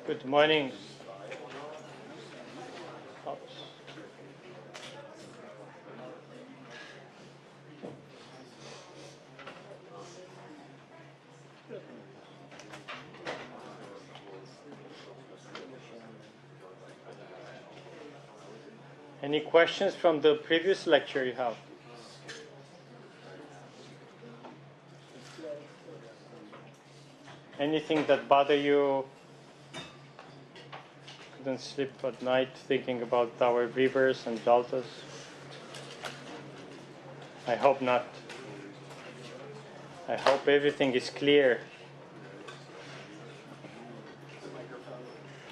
Good morning. Any questions from the previous lecture you have? Anything that bother you? Couldn't sleep at night thinking about our rivers and deltas? I hope not. I hope everything is clear.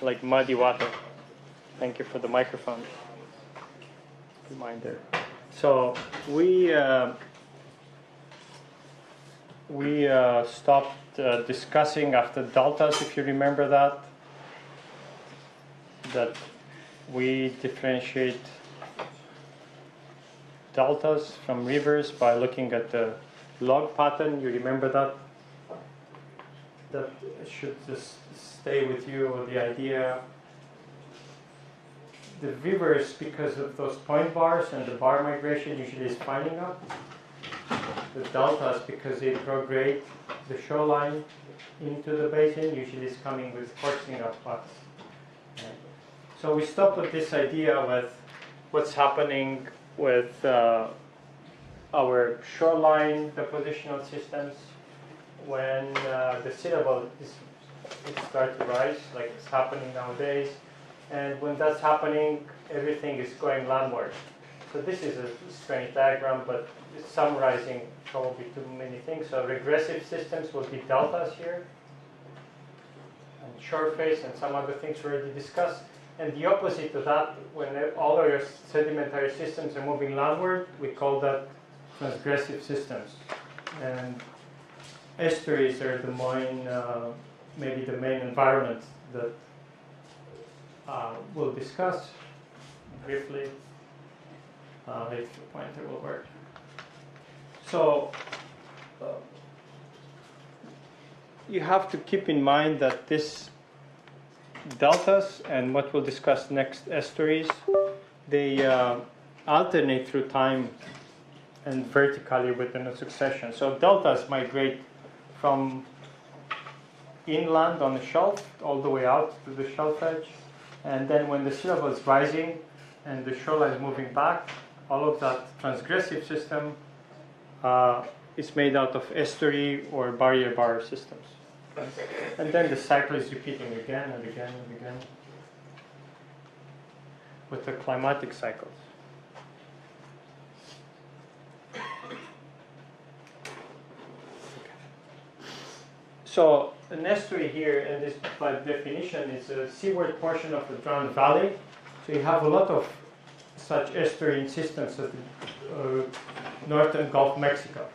Like muddy water. Thank you for the microphone. Reminder. So we stopped discussing after deltas, if you remember that we differentiate deltas from rivers by looking at the log pattern. You remember that? That should just stay with you, the idea. The rivers, because of those point bars and the bar migration, usually is piling up. The deltas, because they prograde the shoreline into the basin, usually is coming with forcing up floods. So we stopped with this idea with what's happening with our shoreline depositional systems when the sea level starts to rise, like it's happening nowadays. And when that's happening, everything is going landward. So this is a strange diagram, but it's summarizing probably too many things. So regressive systems will be deltas here, and shore face, and some other things we already discussed. And the opposite of that, when all our sedimentary systems are moving landward, we call that transgressive systems. And estuaries are the main, maybe the main environment that we'll discuss briefly if the pointer will work. So you have to keep in mind that this deltas and what we'll discuss next, estuaries, they alternate through time and vertically within a succession. So deltas migrate from inland on the shelf all the way out to the shelf edge. And then when the sea level is rising and the shoreline is moving back, all of that transgressive system is made out of estuary or barrier bar systems. And then the cycle is repeating again and again and again with the climatic cycles. So an estuary here, and this by definition is a seaward portion of the drowned valley. So you have a lot of such estuarine systems at the northern Gulf of Mexico.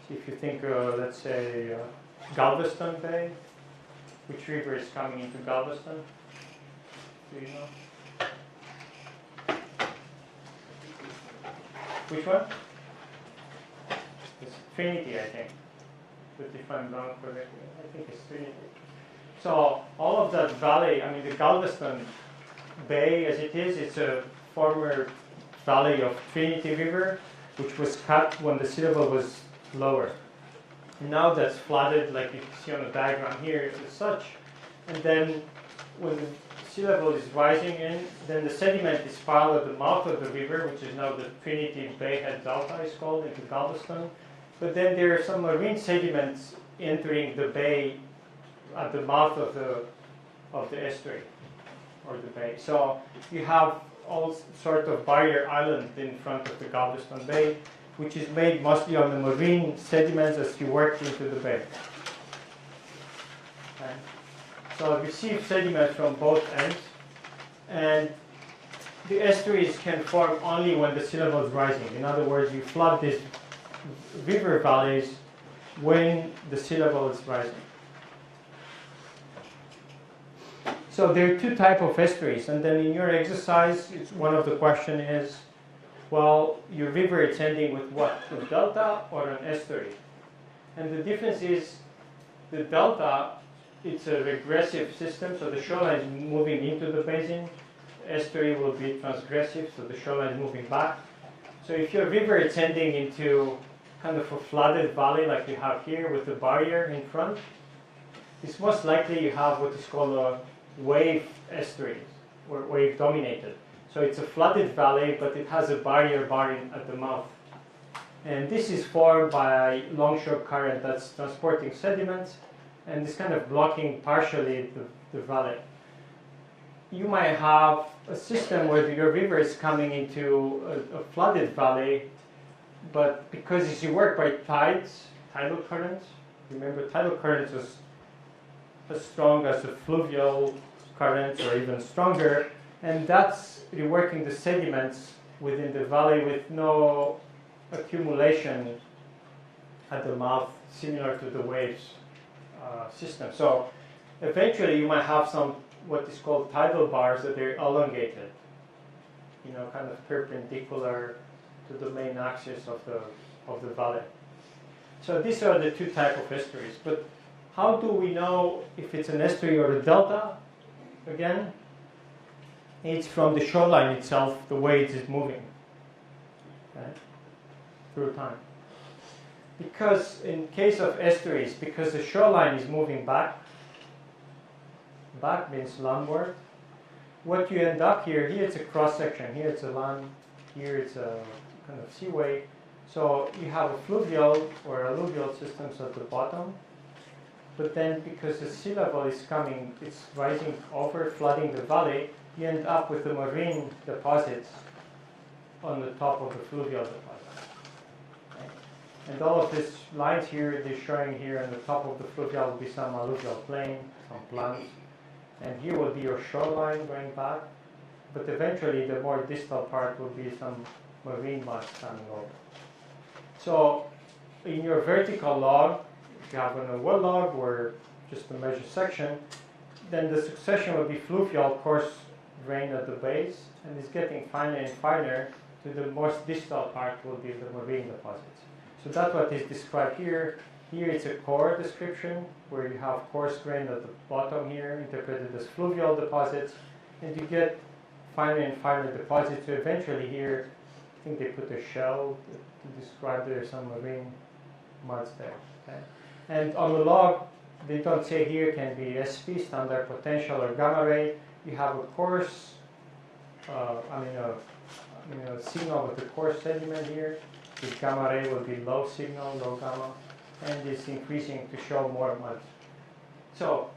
So if you think, let's say, Galveston Bay, which river is coming into Galveston? Do you know? Which one? It's Trinity, I think. But if I'm wrong correctly, I think it's Trinity. So all of that valley, I mean the Galveston Bay as it is, it's a former valley of Trinity River, which was cut when the sea level was lower. And now that's flooded, like you can see on the diagram here, as such. And then when the sea level is rising in, then the sediment is piled at the mouth of the river, which is now the Trinity Bayhead Delta is called, into Galveston. But then there are some marine sediments entering the bay at the mouth of the estuary or the bay. So you have all sort of barrier island in front of the Galveston Bay, which is made mostly on the marine sediments as you work into the bay. Okay. So receive sediment from both ends, and the estuaries can form only when the sea level is rising. In other words, you flood these river valleys when the sea level is rising. So there are two types of estuaries, and then in your exercise, one of the question is, well, your river is ending with what? A delta or an estuary? And the difference is the delta it's a regressive system, so the shoreline is moving into the basin. Estuary will be transgressive, so the shoreline is moving back. So if your river is ending into kind of a flooded valley like you have here with the barrier in front, it's most likely you have what is called a wave estuary, or wave dominated. So it's a flooded valley, but it has a barrier barring at the mouth. And this is formed by longshore current that's transporting sediments, and it's kind of blocking partially the valley. You might have a system where your river is coming into a flooded valley, but because you work by tides, tidal currents, remember tidal currents is as strong as the fluvial currents or even stronger, and that's reworking the sediments within the valley with no accumulation at the mouth, similar to the waves system. So eventually you might have some what is called tidal bars that are elongated, kind of perpendicular to the main axis of the valley. So these are the two types of estuaries. But how do we know if it's an estuary or a delta? Again, it's from the shoreline itself, the way it is moving, okay, through time. Because in case of estuaries, because the shoreline is moving back means landward, what you end up here it's a cross section. Here it's a land, here it's a kind of seaway. So you have a fluvial or alluvial systems at the bottom, but then because the sea level is coming, it's rising over, flooding the valley, you end up with the marine deposits on the top of the fluvial deposit. Okay? And all of these lines here, they're showing here on the top of the fluvial will be some alluvial plain, some plants. And here will be your shoreline going back, but eventually the more distal part will be some marine mass coming over. So in your vertical log, if you have a well log or just a measure section, then the succession will be fluvial coarse grain at the base, and it's getting finer and finer to the most distal part will be the marine deposits. So that's what is described here. Here it's a core description where you have coarse grain at the bottom here, interpreted as fluvial deposits, and you get finer and finer deposits. So eventually here, I think they put a shell to describe there's some marine muds there. Okay? And on the log, they don't say here can be SP, standard potential, or gamma ray. You have a coarse, a signal with a coarse sediment here. The gamma ray will be low signal, low gamma, and it's increasing to show more mud. So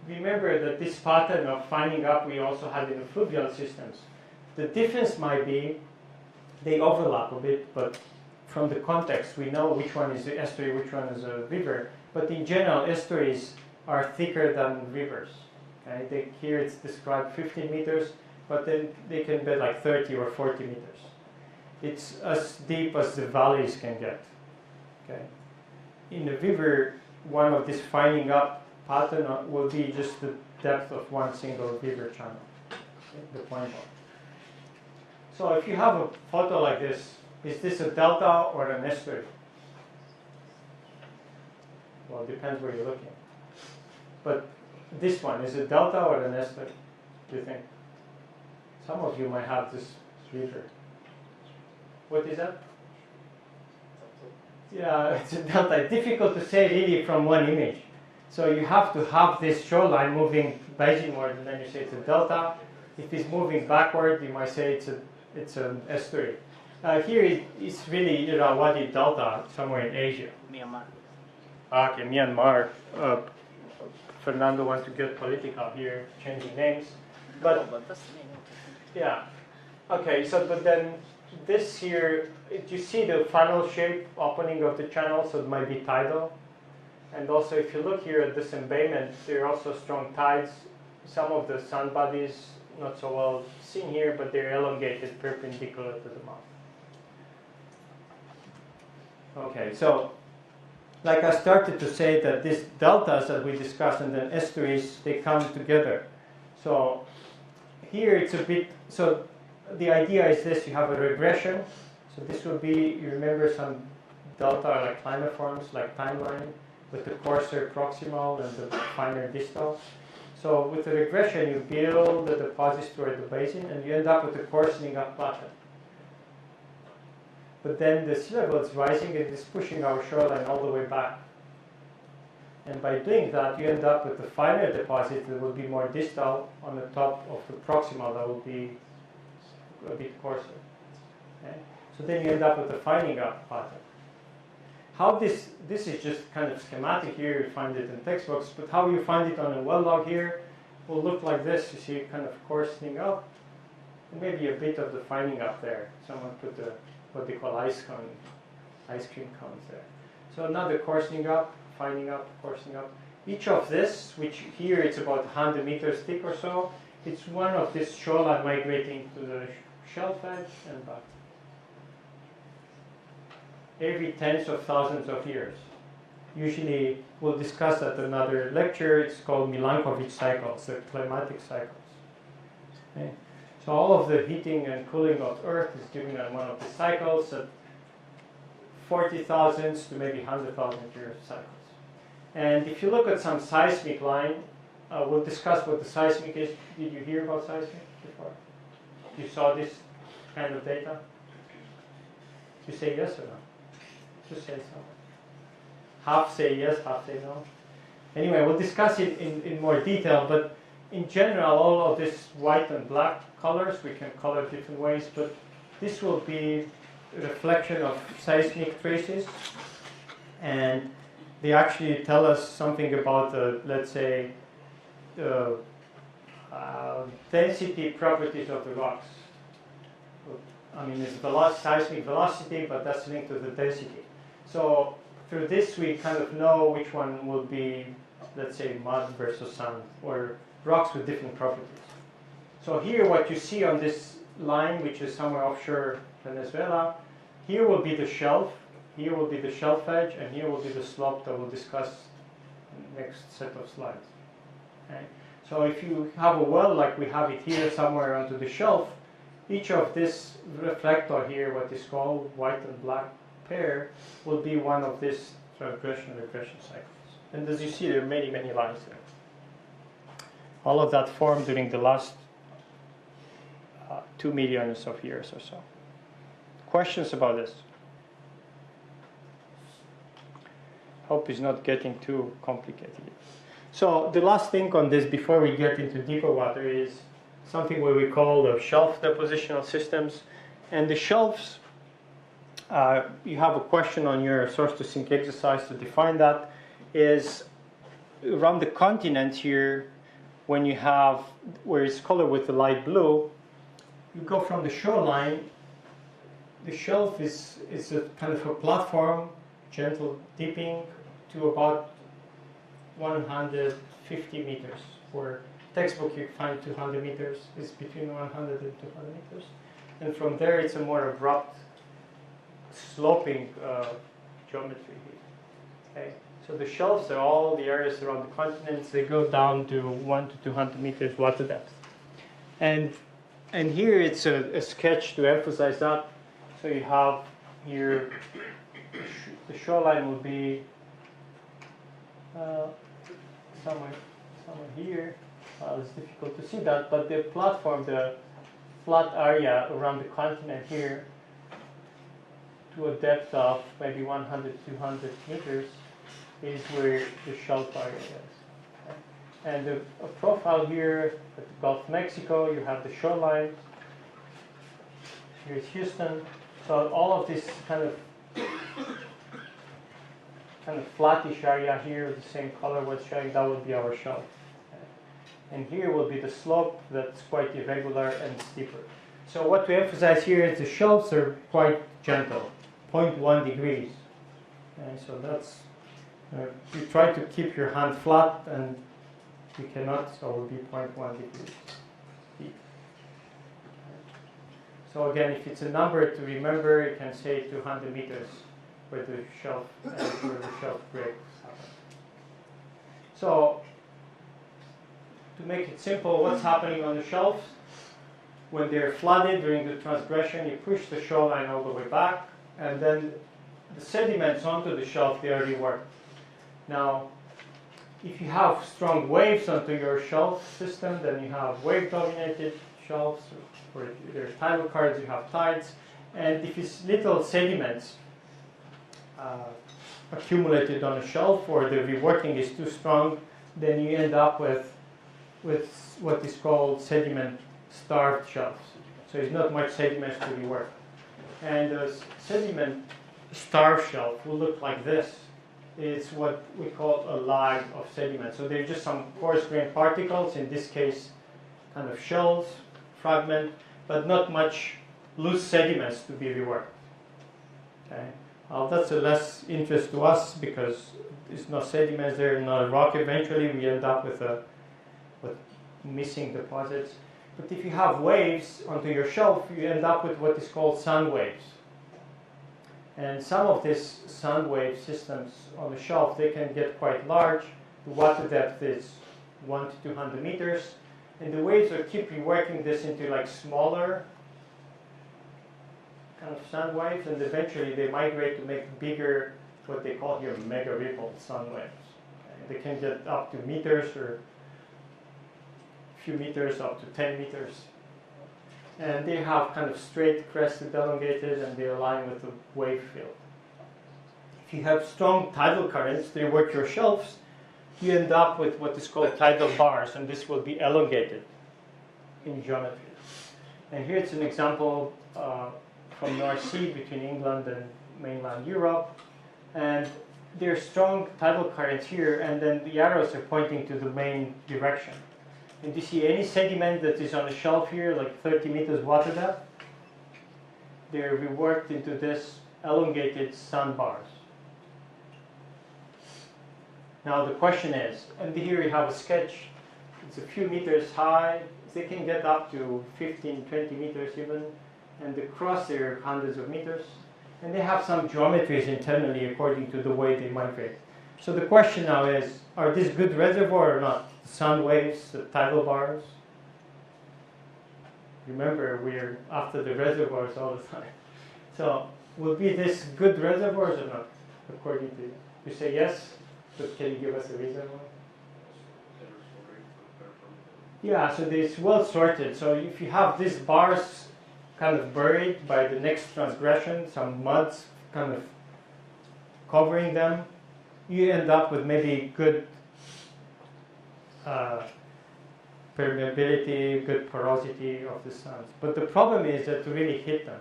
remember that this pattern of finding up we also had in the fluvial systems. The difference might be they overlap a bit, but from the context we know which one is the estuary, which one is a river. But in general, estuaries are thicker than rivers. Okay? Here it's described 15 meters, but then they can be like 30 or 40 meters. It's as deep as the valleys can get. Okay? In a river, one of this finding up pattern will be just the depth of one single river channel, okay? The point bar. So if you have a photo like this, is this a delta or an estuary? Well, it depends where you're looking. But this one, is it delta or an estuary, do you think? Some of you might have this river. What is that? Yeah, it's a delta. Difficult to say really from one image. So you have to have this shoreline moving basinward, and then you say it's a delta. If it's moving backward, you might say it's an estuary. Here it's really Irrawaddy Delta, somewhere in Asia. Myanmar. Okay, Myanmar. Fernando wants to get political here, changing names. But yeah, okay. So but then this here, you see the funnel shape opening of the channel, so it might be tidal. And also, if you look here at this embayment, there are also strong tides. Some of the sand bodies not so well seen here, but they're elongated perpendicular to the mouth. Okay, so like I started to say that these deltas that we discussed and then estuaries, they come together. So here it's a bit, so the idea is this, you have a regression. So this will be, you remember some delta like cliniforms, like timeline. with the coarser proximal and the finer distal. So with the regression, you build the deposits toward the basin, and you end up with a coarsening up pattern. But then the sea level is rising, and it's pushing our shoreline all the way back. And by doing that, you end up with a finer deposit that will be more distal on the top of the proximal that will be a bit coarser. Okay? So then you end up with a fining up pattern. How this is just kind of schematic here, you find it in textbooks, but how you find it on a well log here will look like this. You see it kind of coarsening up, and maybe a bit of the fining up there. Someone put the, what they call ice cream cones there. So another coarsening up, fining up, coarsening up. Each of this, which here it's about 100 meters thick or so, it's one of this shoreline migrating to the shelf edge and back. Every tens of thousands of years. Usually, we'll discuss at another lecture, it's called Milankovitch cycles, the climatic cycles. Okay? So all of the heating and cooling of Earth is given on one of the cycles at 40,000 to maybe 100,000 year cycles. And if you look at some seismic line, we'll discuss what the seismic is. Did you hear about seismic before? You saw this kind of data? You say yes or no? Just say so. Half say yes, half say no. Anyway, we'll discuss it in more detail, but in general, all of this white and black colors, we can color different ways, but this will be a reflection of seismic traces, and they actually tell us something about the, let's say, the density properties of the rocks. I mean, it's seismic velocity, but that's linked to the density. So through this, we kind of know which one will be, let's say, mud versus sand, or rocks with different properties. So here, what you see on this line, which is somewhere offshore Venezuela, here will be the shelf, here will be the shelf edge, and here will be the slope that we'll discuss in the next set of slides. Okay? So if you have a well like we have it here somewhere onto the shelf, each of this reflector here, what is called white and black pair, will be one of these transgression regression cycles. And as you see, there are many, many lines there. All of that formed during the last 2 millions of years or so. Questions about this? Hope it's not getting too complicated. So the last thing on this before we get into deeper water is something what we call the shelf depositional systems. And the shelves, you have a question on your source to sink exercise to define that, is around the continent here, when you have, where it's colored with the light blue, you go from the shoreline, the shelf is a kind of a platform, gentle dipping to about 150 meters. For textbook you find 200 meters, it's between 100 and 200 meters. And from there it's a more abrupt sloping geometry here. Okay? So the shelves are all the areas around the continents, they go down to 100 to 200 meters water depth. And here it's a sketch to emphasize that. So you have here, the shoreline will be somewhere here. It's difficult to see that, but the platform, the flat area around the continent here, to a depth of maybe 100, 200 meters, is where the shelf area is. Okay? And a profile here at the Gulf of Mexico, you have the shoreline. Here's Houston. So all of this kind of flattish area here, the same color was showing, that would be our shelf. Okay? And here will be the slope that's quite irregular and steeper. So what we emphasize here is the shelves are quite gentle, 0.1 degrees. Okay? So that's, you try to keep your hand flat and you cannot, so it will be 0.1 degrees deep. So again, if it's a number to remember, you can say 200 meters where the shelf breaks happen. So to make it simple, what's happening on the shelves? When they're flooded during the transgression, you push the shoreline all the way back, and then the sediments onto the shelf, they are reworked. Now, if you have strong waves onto your shelf system, then you have wave-dominated shelves, or if there's tidal currents, you have tides. And if it's little sediments accumulated on a shelf, or the reworking is too strong, then you end up with what is called sediment-starved shelves. So it's not much sediments to rework. And a sediment-starved shelf will look like this. It's what we call a lag of sediment. So they're just some coarse-grained particles, in this case, kind of shells, fragment, but not much loose sediments to be reworked. Okay? That's of less interest to us because there's no sediments there, no rock. Eventually, we end up with missing deposits. But if you have waves onto your shelf, you end up with what is called sand waves. And some of these sand wave systems on the shelf, they can get quite large. The water depth is 1 to 200 meters. And the waves will keep reworking this into like smaller kind of sand waves, and eventually they migrate to make bigger, what they call here mega ripple sand waves. Okay? They can get up to meters, or a few meters, up to 10 meters. And they have kind of straight, crested, elongated, and they align with the wave field. If you have strong tidal currents, they work your shelves, you end up with what is called tidal bars, and this will be elongated in geometry. And here it's an example from North Sea between England and mainland Europe. And there are strong tidal currents here, and then the arrows are pointing to the main direction. And you see any sediment that is on the shelf here, like 30 meters water depth, they're reworked into this elongated sandbars. Now the question is, and here you have a sketch, it's a few meters high, they can get up to 15, 20 meters even, and across they're hundreds of meters, and they have some geometries internally according to the way they migrate. So the question now is, are these good reservoir or not? The sound waves, the tidal bars? Remember, we're after the reservoirs all the time. So will be this good reservoirs or not, according to you? You say yes, but can you give us a reason why? Yeah, so it's well sorted. So if you have these bars kind of buried by the next transgression, some muds kind of covering them, you end up with maybe good permeability, good porosity of the sands. But the problem is that to really hit them.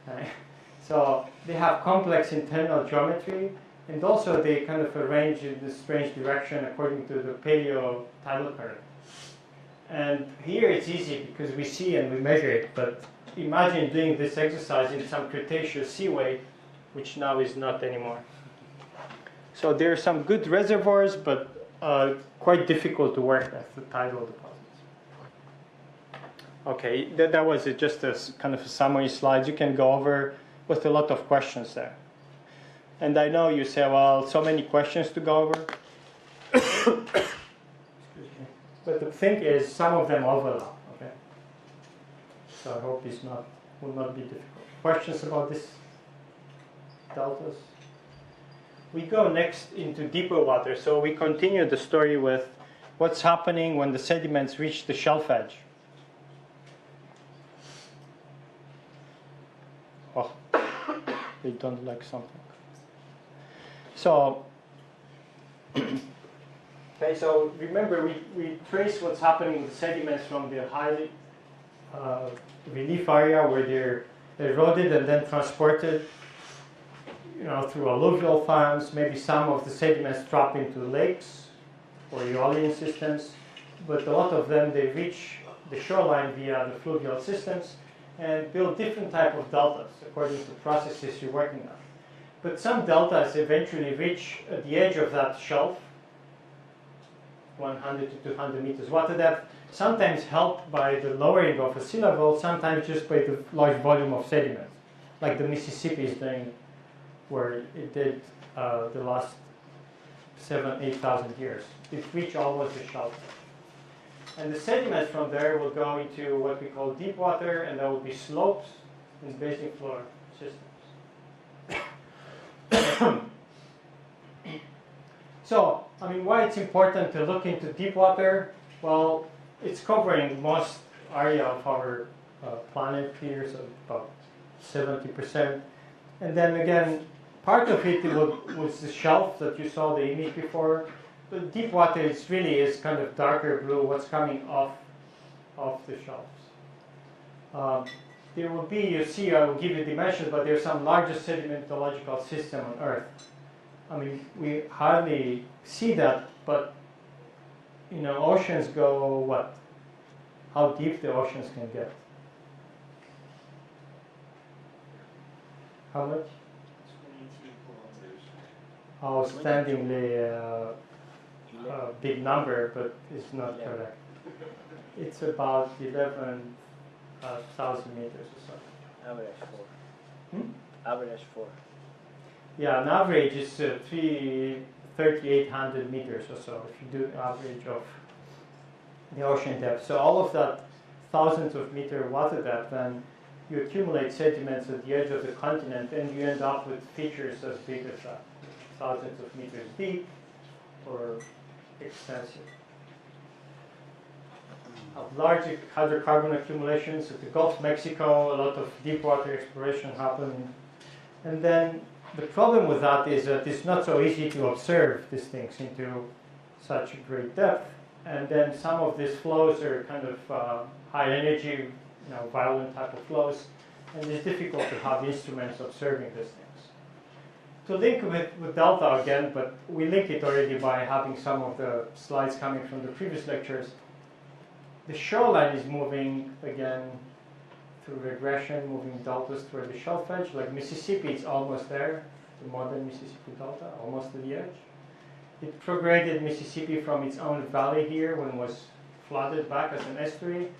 Right? So they have complex internal geometry, and also they kind of arrange in this strange direction according to the paleo tidal current. And here it's easy because we see and we measure it, but imagine doing this exercise in some Cretaceous seaway, which now is not anymore. So there are some good reservoirs, but quite difficult to work with, the tidal deposits. Okay, that was just a kind of a summary slide. You can go over with a lot of questions there. And I know you say, well, so many questions to go over. Excuse me. But the thing is, some of them overlap, okay? So I hope it's will not be difficult. Questions about this deltas? We go next into deeper water. So we continue the story with what's happening when the sediments reach the shelf edge. Oh, they don't like something. So, okay, so remember we trace what's happening with sediments from the high relief area where they're eroded and then transported, through alluvial farms. Maybe some of the sediments drop into lakes or eolian systems, but a lot of them, they reach the shoreline via the fluvial systems and build different type of deltas according to processes you're working on. But some deltas eventually reach the edge of that shelf, 100 to 200 meters water depth, sometimes helped by the lowering of a sea level, sometimes just by the large volume of sediment, like the Mississippi is doing, where it did the last 7,000-8,000 years. It reached almost the shelf. And the sediments from there will go into what we call deep water, and there will be slopes and basin floor systems. So, I mean, why it's important to look into deep water? Well, it's covering most area of our planet here, so about 70%. And then again, part of it was the shelf that you saw the image before. But deep water is kind of darker blue, what's coming off the shelves. There will be, you see, I will give you dimensions, but there's some largest sedimentological system on Earth. I mean, we hardly see that, but you know, oceans go what? How deep the oceans can get? How much? 23 kilometers. Outstandingly big number, but it's not correct. It's about 11,000 meters or so. Average 4. Average 4. Yeah, an average is 3,800 meters or so, if you do the average of the ocean depth. So all of that thousands of meter water depth, then you accumulate sediments at the edge of the continent, and you end up with features as big as that, thousands of meters deep or extensive. Of large hydrocarbon accumulations at the Gulf of Mexico, a lot of deep water exploration happened. And then the problem with that is that it's not so easy to observe these things into such a great depth. And then some of these flows are kind of high energy, violent type of flows, and it's difficult to have instruments observing these things. To link with delta again, but we link it already by having some of the slides coming from the previous lectures. The shoreline is moving again through regression, moving deltas toward the shelf edge. Like Mississippi, it's almost there, the modern Mississippi Delta, almost to the edge. It prograded Mississippi from its own valley here when it was flooded back as an estuary.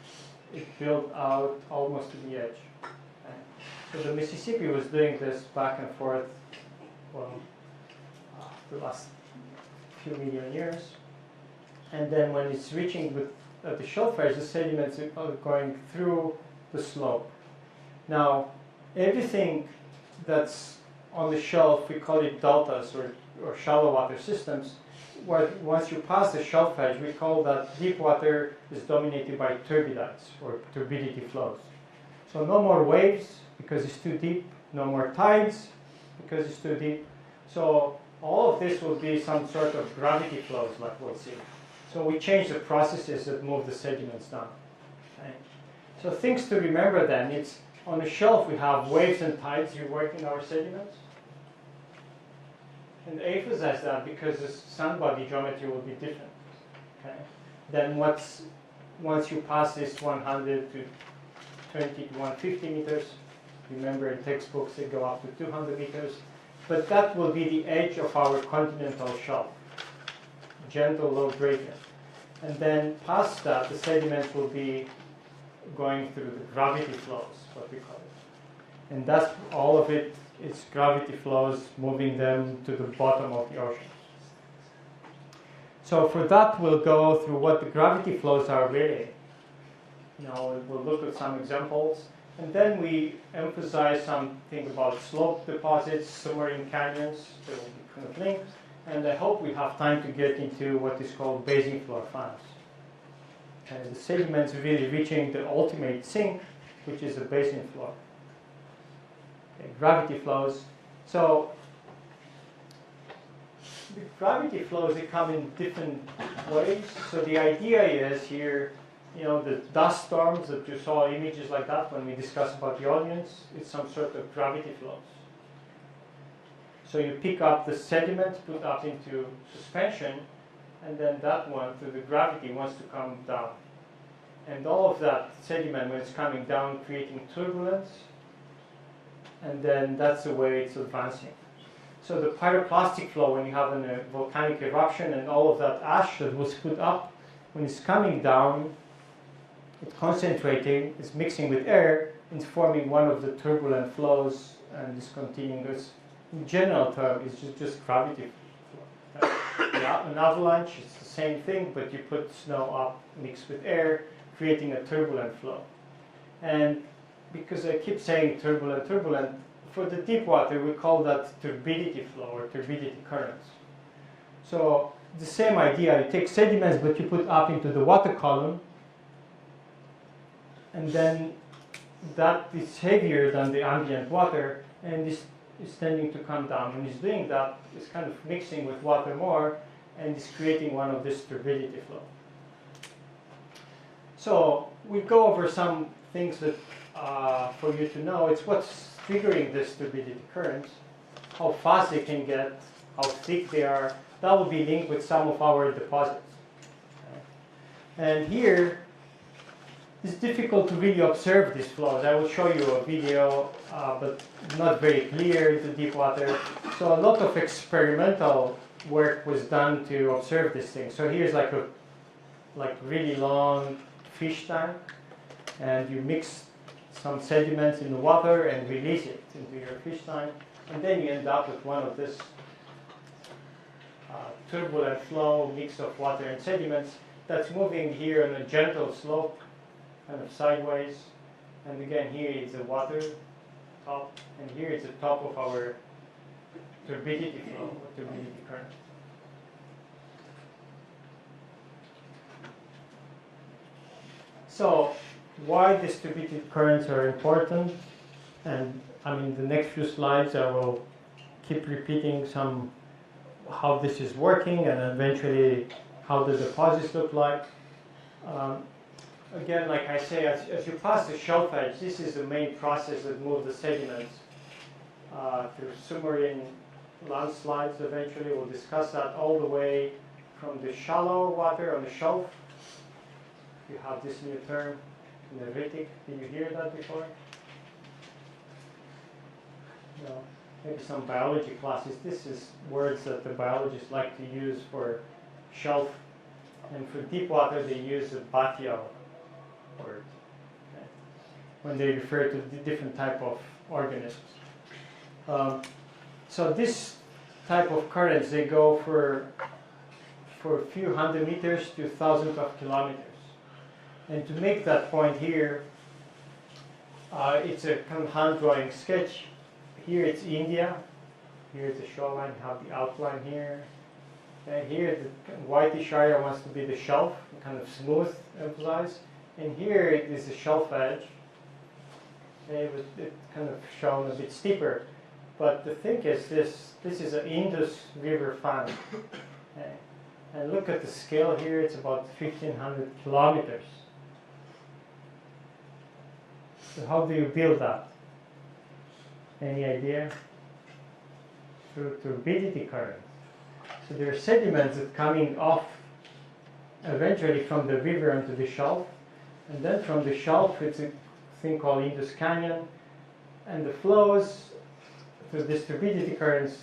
It built out almost to the edge. Okay. So the Mississippi was doing this back and forth for the last few million years. And then when it's reaching at the shelf edge, the sediments are going through the slope. Now, everything that's on the shelf, we call it deltas or shallow water systems. Once you pass the shelf edge, we call that deep water is dominated by turbidites or turbidity flows. So no more waves because it's too deep, no more tides because it's too deep. So all of this will be some sort of gravity flows like we'll see. So we change the processes that move the sediments down. Okay. So things to remember then, it's on the shelf we have waves and tides you work in our sediments. And emphasize that because the sand body geometry will be different. Okay. Then once you pass this 100 to 20 to 150 meters, remember in textbooks they go up to 200 meters, but that will be the edge of our continental shelf. Gentle low gradient. And then past that, the sediments will be going through the gravity flows, what we call it. And that's all of it, it's gravity flows moving them to the bottom of the ocean. So for that, we'll go through what the gravity flows are really. We'll look at some examples. And then we emphasize something about slope deposits, submarine canyons, that will be kind of linked. And I hope we have time to get into what is called basin floor fans. And the sediments really reaching the ultimate sink, which is the basin floor. Okay, gravity flows. So the gravity flows, they come in different ways. So the idea is here, the dust storms that you saw images like that when we discussed about the audience, it's some sort of gravity flows. So you pick up the sediment, put up into suspension, and then that one, through the gravity, wants to come down. And all of that sediment, when it's coming down, creating turbulence, and then that's the way it's advancing. So the pyroclastic flow, when you have a volcanic eruption and all of that ash that was put up, when it's coming down, it's concentrating, it's mixing with air, it's forming one of the turbulent flows, and it's continuing this. In general term, it's just gravity flow. An avalanche is the same thing, but you put snow up mixed with air, creating a turbulent flow. And because I keep saying turbulent, for the deep water, we call that turbidity flow or turbidity currents. So the same idea, you take sediments but you put up into the water column, and then that is heavier than the ambient water, and this is tending to come down. When it's doing that, it's kind of mixing with water more, and it's creating one of this turbidity flow. So we go over some things that for you to know. It's what's triggering this turbidity currents, how fast they can get, how thick they are. That will be linked with some of our deposits. And here, it's difficult to really observe these flows. I will show you a video, but not very clear into deep water. So a lot of experimental work was done to observe this thing. So here's like a really long fish tank, and you mix some sediments in the water and release it into your fish tank, and then you end up with one of this turbulent flow mix of water and sediments that's moving here on a gentle slope, kind of sideways. And again, here is the water top, and here is the top of our turbidity flow, or turbidity current. So why these turbidity currents are important, and I mean the next few slides I will keep repeating some how this is working and eventually how the deposits look like. Again, like I say, as you pass the shelf edge, this is the main process that moves the sediments through submarine landslides. Eventually, we'll discuss that all the way from the shallow water on the shelf. You have this new term, neritic. Did you hear that before? No. Maybe some biology classes. This is words that the biologists like to use for shelf, and for deep water they use a bathyal word, okay, when they refer to the different type of organisms. So this type of currents, they go for a few hundred meters to thousands of kilometers. And to make that point here, it's a kind of hand drawing sketch. Here it's India. Here is the shoreline. You have the outline here. And here the whitish area wants to be the shelf, kind of smooth, emphasized. And here it is the shelf edge. Okay, with it kind of shown a bit steeper. But the thing is, this is an Indus River fan. Okay. And look at the scale here. It's about 1,500 kilometers. So how do you build that? Any idea? Through turbidity currents. So there are sediments that coming off eventually from the river onto the shelf, and then from the shelf it's a thing called Indus Canyon, and the flows through this turbidity currents,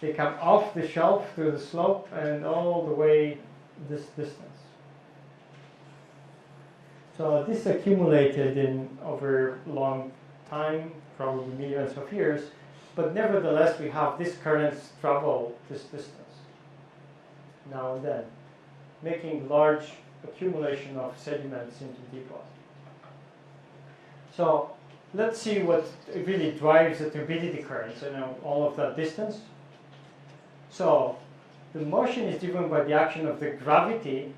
they come off the shelf through the slope and all the way this distance. So this accumulated in over a long time, probably millions of years, but nevertheless we have these currents travel this distance now and then, making large accumulation of sediments into deep water. So let's see what really drives the turbidity currents, all of that distance. So the motion is driven by the action of the gravity,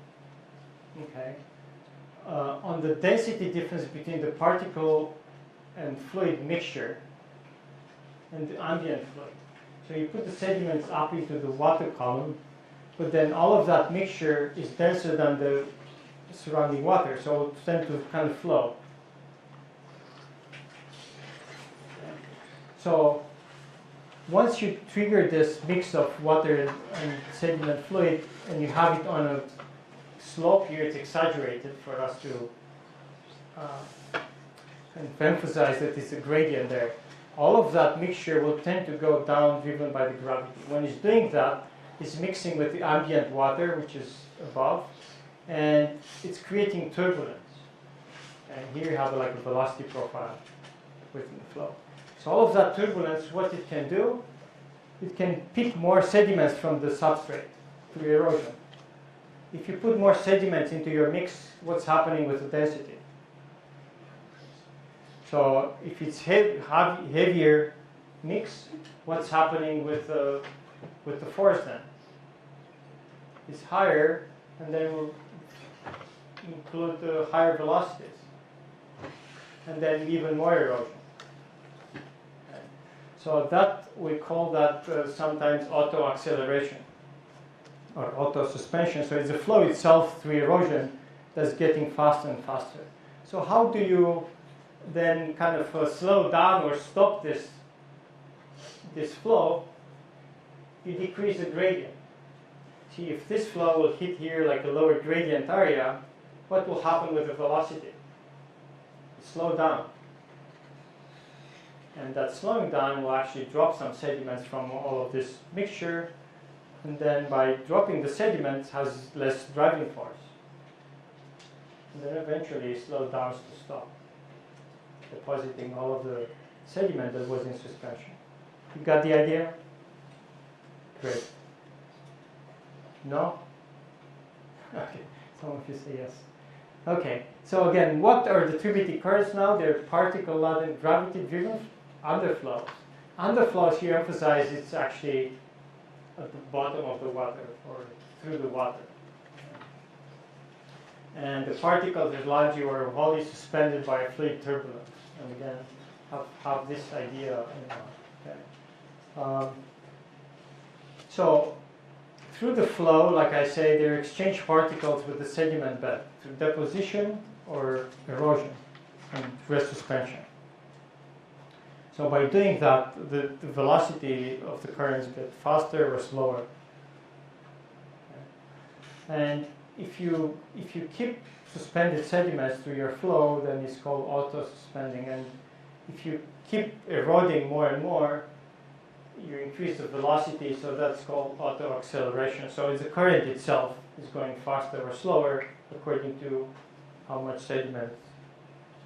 okay, on the density difference between the particle and fluid mixture and the ambient fluid. So you put the sediments up into the water column, but then all of that mixture is denser than the surrounding water, so it will tend to kind of flow. So once you trigger this mix of water and sediment fluid, and you have it on a slope here, it's exaggerated for us to kind of emphasize that it's a gradient there. All of that mixture will tend to go down, driven by the gravity. When it's doing that, it's mixing with the ambient water, which is above, and it's creating turbulence. And here you have like a velocity profile within the flow. So all of that turbulence, what it can do, it can pick more sediments from the substrate through erosion. If you put more sediments into your mix, what's happening with the density? So if it's heavier mix, what's happening with the force then? is higher, and then we'll include the higher velocities, and then even more erosion. Okay. So that we call that sometimes auto acceleration or auto suspension. So it's the flow itself through erosion that's getting faster and faster. So how do you then kind of slow down or stop this flow? You decrease the gradient. See, if this flow will hit here like a lower gradient area, what will happen with the velocity? It slow down. And that slowing down will actually drop some sediments from all of this mixture, and then by dropping the sediments has less driving force. And then eventually it slows down to stop, depositing all of the sediment that was in suspension. You got the idea? Great. No? Okay, some of you say yes. Okay, so again, what are the turbidity currents now? They're particle-laden, gravity-driven underflows. Underflows here emphasize it's actually at the bottom of the water or through the water. And the particles are largely or wholly suspended by a fluid turbulence. And again, have this idea in mind. Okay. So through the flow, like I say, they exchange particles with the sediment bed through deposition or erosion and resuspension. So by doing that, the velocity of the currents get faster or slower. Okay. And if you keep suspended sediments through your flow, then it's called auto-suspending. And if you keep eroding more and more, you increase the velocity, so that's called auto-acceleration. So the current itself is going faster or slower according to how much sediment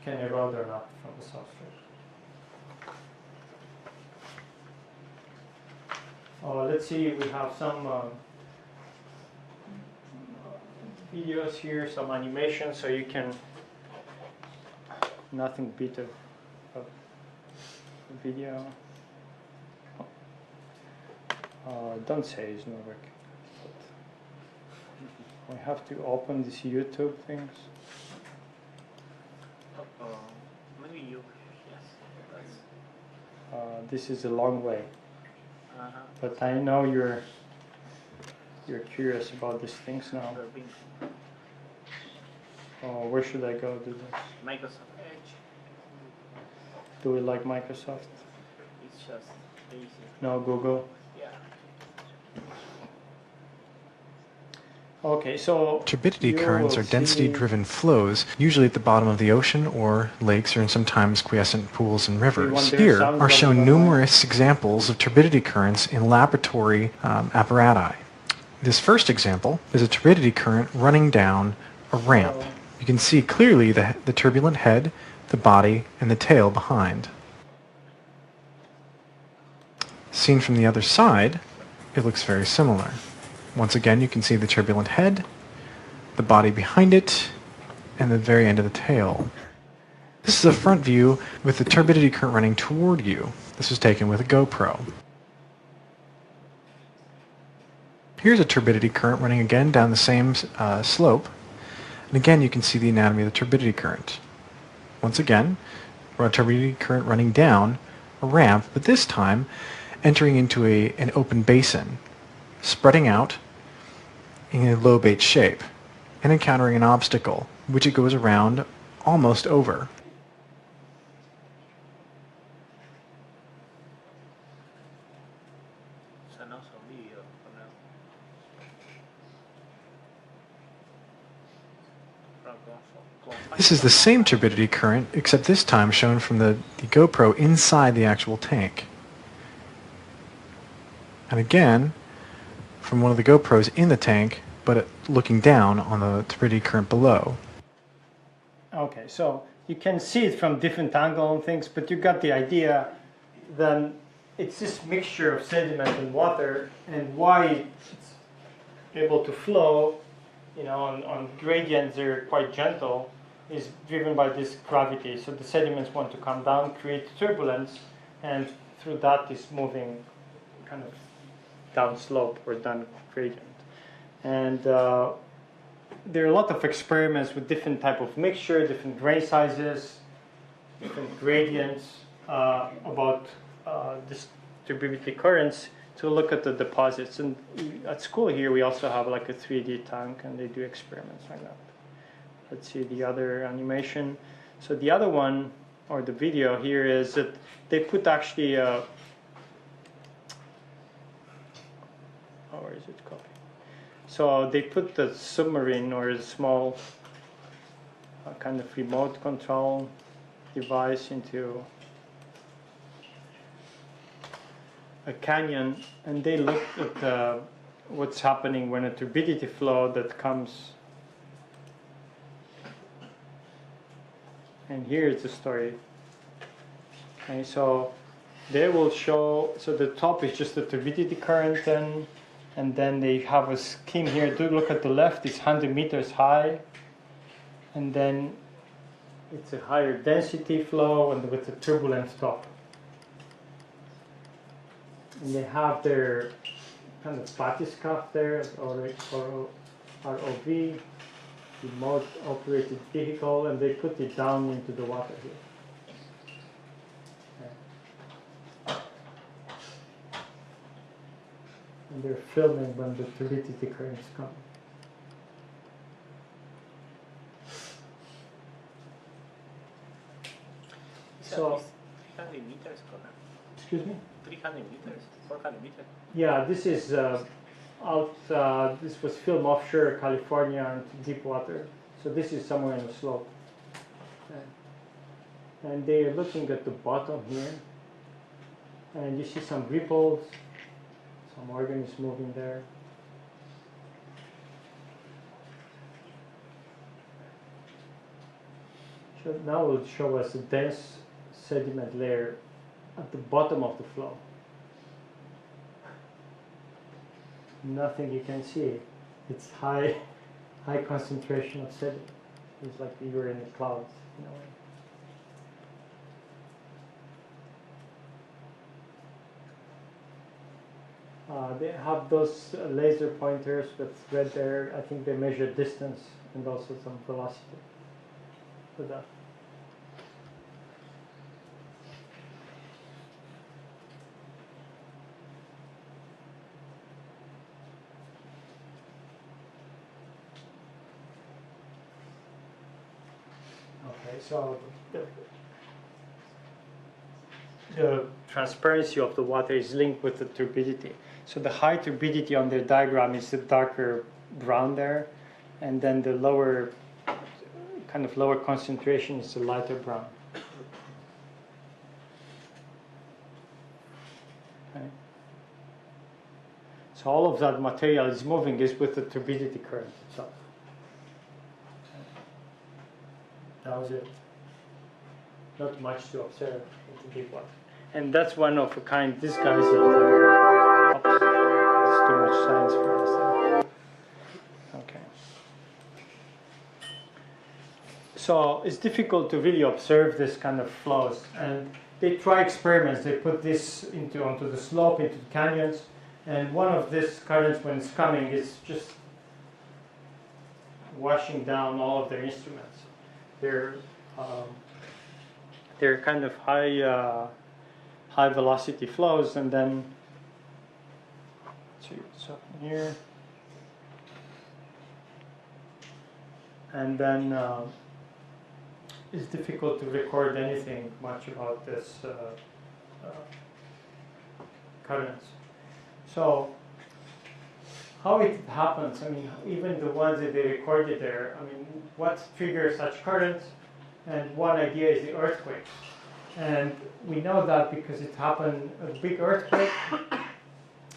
can erode or not from the substrate. Let's see, we have some videos here, some animation, so you can, nothing beat a video. Don't say it's not working. I have to open this YouTube things. Maybe you, yes. This is a long way. Uh-huh. But I know you're curious about these things now. Where should I go do this? Microsoft Edge. Do we like Microsoft? It's just easy. No, Google. Yeah. Okay, so turbidity you currents will are density-driven flows, usually at the bottom of the ocean or lakes, or sometimes quiescent pools and rivers. Here are shown numerous examples of turbidity currents in laboratory apparatus. This first example is a turbidity current running down a ramp. You can see clearly the turbulent head, the body, and the tail behind. Seen from the other side, it looks very similar. Once again, you can see the turbulent head, the body behind it, and the very end of the tail. This is a front view with the turbidity current running toward you. This was taken with a GoPro. Here's a turbidity current running again down the same slope. And again, you can see the anatomy of the turbidity current. Once again, a turbidity current running down a ramp, but this time entering into an open basin, spreading out in a lobate shape, and encountering an obstacle, which it goes around almost over. This is the same turbidity current, except this time shown from the GoPro inside the actual tank. And again, from one of the GoPros in the tank, but looking down on the turbidity current below. Okay, so you can see it from different angles and things, but you got the idea. Then it's this mixture of sediment and water, and why it's able to flow, on gradients they're quite gentle, is driven by this gravity. So the sediments want to come down, create turbulence, and through that is moving kind of down slope or down gradient. And there are a lot of experiments with different type of mixture, different grain sizes, different gradients about distributed currents to look at the deposits. And at school here we also have like a 3D tank, and they do experiments like that. Let's see the other animation. So the other one, or the video here, is that they put actually where is it copy? So they put the submarine or a small kind of remote control device into a canyon, and they looked at what's happening when a turbidity flow that comes. And here is the story. Okay, so they will show, so the top is just the turbidity current, and then they have a scheme here. Do look at the left, it's 100 meters high, and then it's a higher density flow and with a turbulent top. And they have their kind of bathyscaphe there, or ROV, remote operated vehicle, and they put it down into the water here. Okay. And they're filming when the turbidity currents come. So, 300 meters, excuse me? 300 meters, 400 meters. Yeah, this is this was filmed offshore California and deep water. So this is somewhere in the slope. Okay. And they are looking at the bottom here. And you see some ripples, some organisms moving there. So now it will show us a dense sediment layer at the bottom of the flow. Nothing you can see. It's high concentration of sediment. It's like you were in the clouds in a way. They have those laser pointers with red there. I think they measure distance and also some velocity with that. Okay, so the transparency of the water is linked with the turbidity. So the high turbidity on the diagram is the darker brown there, and then the lower, kind of lower concentration is the lighter brown. Okay. So all of that material is moving is with the turbidity current itself. That was it. Not much to observe in the deep water. And that's one of a kind. This guy's oops, it's too much science for us. Okay. So it's difficult to really observe this kind of flows. And they try experiments. They put this onto the slope, into the canyons. And one of these currents, when it's coming, is just washing down all of their instruments. They're kind of high velocity flows, and then let's see what's up here, and then it's difficult to record anything much about this currents. So how it happens, I mean, even the ones that they recorded there, I mean, what triggers such currents? And one idea is the earthquakes. And we know that because it happened, a big earthquake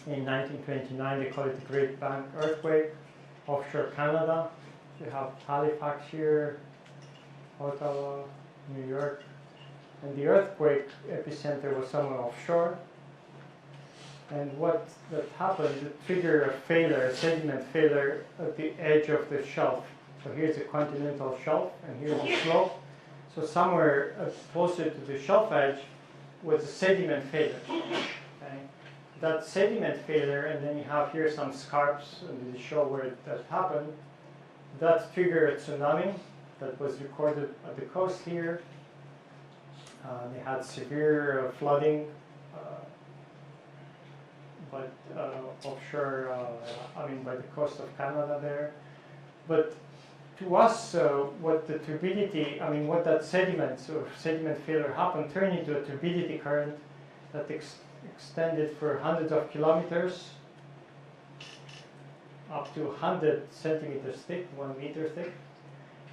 in 1929, they call it the Great Bank earthquake, offshore Canada. You have Halifax here, Ottawa, New York. And the earthquake epicenter was somewhere offshore. And what that happened, it triggered a failure, a sediment failure at the edge of the shelf. So here's the continental shelf, and here's the slope. So somewhere closer to the shelf edge was a sediment failure. Okay? that sediment failure, and then you have here some scarps, and they show where that happened. That triggered a tsunami that was recorded at the coast here. They had severe flooding, but offshore, by the coast of Canada there. But to us, what the turbidity, what that sediment failure happened, turned into a turbidity current that extended for hundreds of kilometers, up to 100 centimeters thick, 1 meter thick,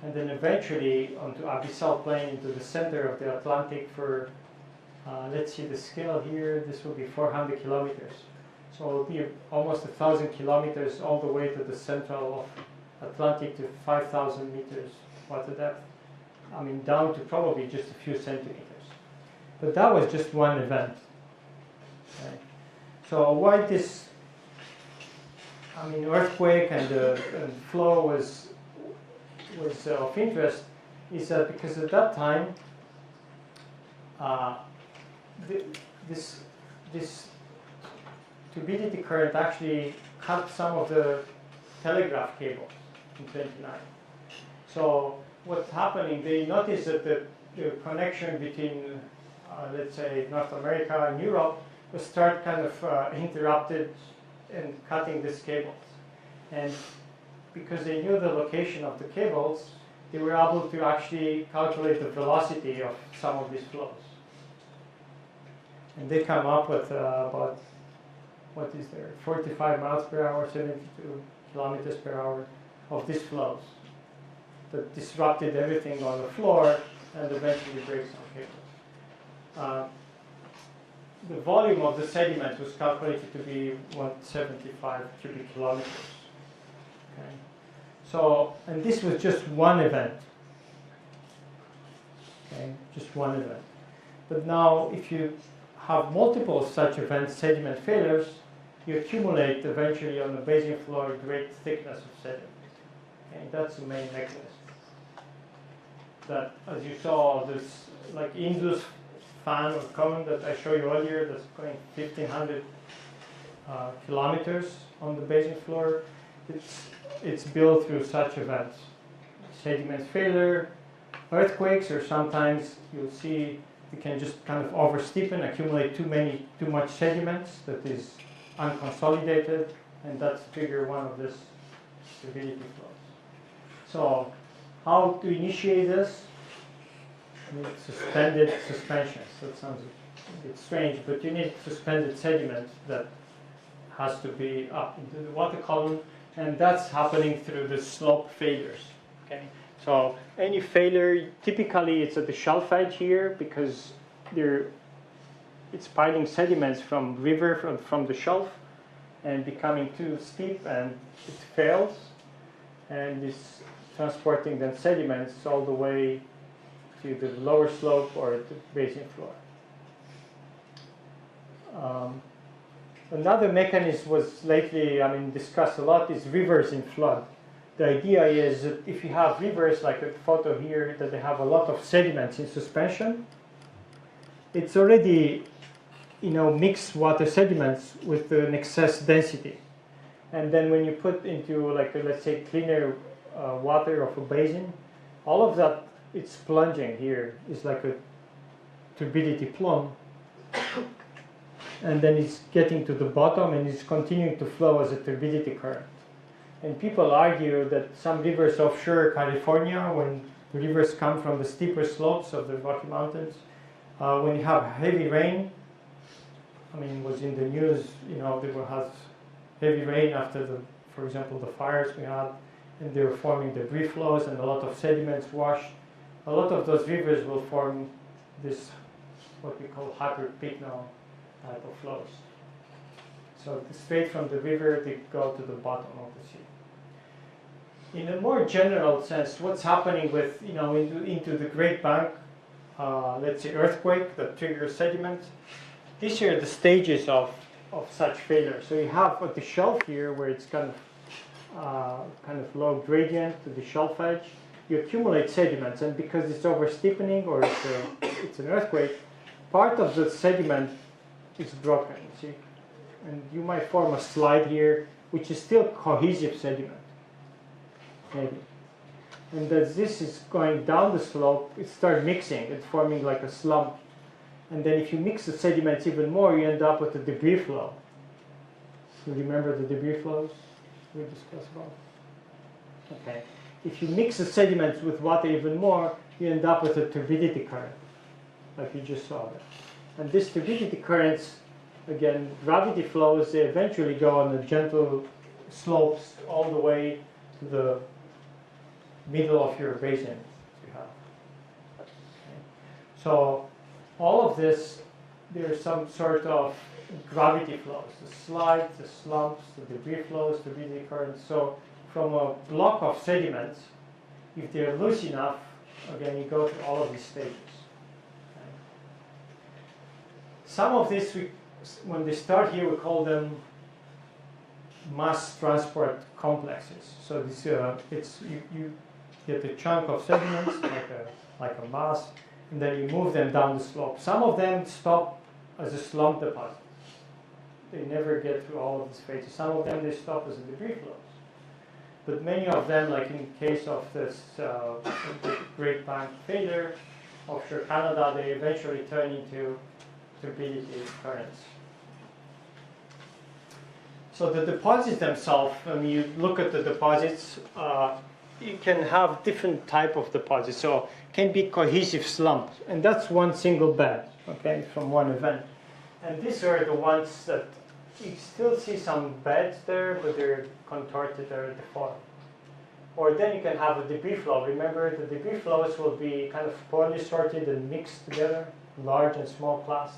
and then eventually onto abyssal plain into the center of the Atlantic for, let's see the scale here, this will be 400 kilometers. So it will be almost 1,000 kilometers all the way to the central of Atlantic to 5,000 meters water depth. Down to probably just a few centimeters. But that was just one event. Okay. So why this earthquake and flow was of interest is that because at that time this turbidity current actually cut some of the telegraph cables in 29. So what's happening, they noticed that the connection between let's say North America and Europe was start kind of interrupted and cutting these cables. And because they knew the location of the cables, they were able to actually calculate the velocity of some of these flows. And they come up with about, 45 miles per hour, 72 kilometers per hour of these flows that disrupted everything on the floor and eventually breaks some cables. The volume of the sediment was calculated to be 175 cubic kilometers. Okay. So, and this was just one event. Okay, just one event. But now, if you have multiple such events, sediment failures, you accumulate eventually on the basin floor a great thickness of sediment. Okay, that's the main mechanism. That, as you saw, this like Indus fan or cone that I showed you earlier that's going 1,500 kilometers on the basin floor. It's built through such events. Sediment failure, earthquakes, or sometimes you'll see you can just kind of oversteepen, accumulate too much sediments that is unconsolidated, and that's trigger one of this turbidity flows. So how to initiate this? Suspended suspensions. That sounds a bit strange, but you need suspended sediment that has to be up into the water column, and that's happening through the slope failures. Okay, so any failure, typically it's at the shelf edge here because it's piling sediments from river from the shelf and becoming too steep, and it fails, and it's transporting the sediments all the way to the lower slope or the basin floor. Another mechanism was lately, discussed a lot, is rivers in flood. The idea is that if you have rivers, like a photo here, that they have a lot of sediments in suspension, it's already, mixed water sediments with an excess density. And then when you put into, let's say, cleaner water of a basin, all of that, it's plunging here. It's like a turbidity plumb. And then it's getting to the bottom and it's continuing to flow as a turbidity current. And people argue that some rivers offshore California, when the rivers come from the steeper slopes of the Rocky Mountains, when you have heavy rain, it was in the news, there was heavy rain after for example, the fires we had, and they were forming debris flows and a lot of sediments washed. A lot of those rivers will form this, what we call hyperpycnal type of flows. So straight from the river, they go to the bottom of the sea. In a more general sense, what's happening with, into the Great Bank, let's say earthquake that triggers sediment, these are the stages of such failure. So you have at the shelf here where it's kind of low gradient to the shelf edge, you accumulate sediments, and because it's over steepening or it's an earthquake, part of the sediment is broken, see? and you might form a slide here, which is still cohesive sediment, maybe. And as this is going down the slope, it starts mixing, it's forming like a slump. And then if you mix the sediments even more, you end up with a debris flow. You remember the debris flows we discussed about? Okay. If you mix the sediments with water even more, you end up with a turbidity current, like you just saw there. And these turbidity currents, again, gravity flows, they eventually go on the gentle slopes all the way to the middle of your basin you have. Okay. So all of this, there's some sort of gravity flows, the slides, the slumps, the debris flows, turbidity currents. So from a block of sediments, if they're loose enough, again, you go through all of these stages. Okay. Some of this, when they start here, we call them mass transport complexes. So this, you get a chunk of sediments, like a mass, and then you move them down the slope. Some of them stop as a slump deposit. They never get through all of these phases. Some of them, they stop as a debris flows. But many of them, like in case of this Great Bank failure offshore Canada, they eventually turn into turbidity currents. So the deposits themselves, when you look at the deposits, you can have different type of deposits. So it can be cohesive slumps, and that's one single bed, okay, from one event. And these are the ones that you still see some beds there, but they're contorted or deformed. Or then you can have a debris flow. Remember, the debris flows will be kind of poorly sorted and mixed together, large and small clasts.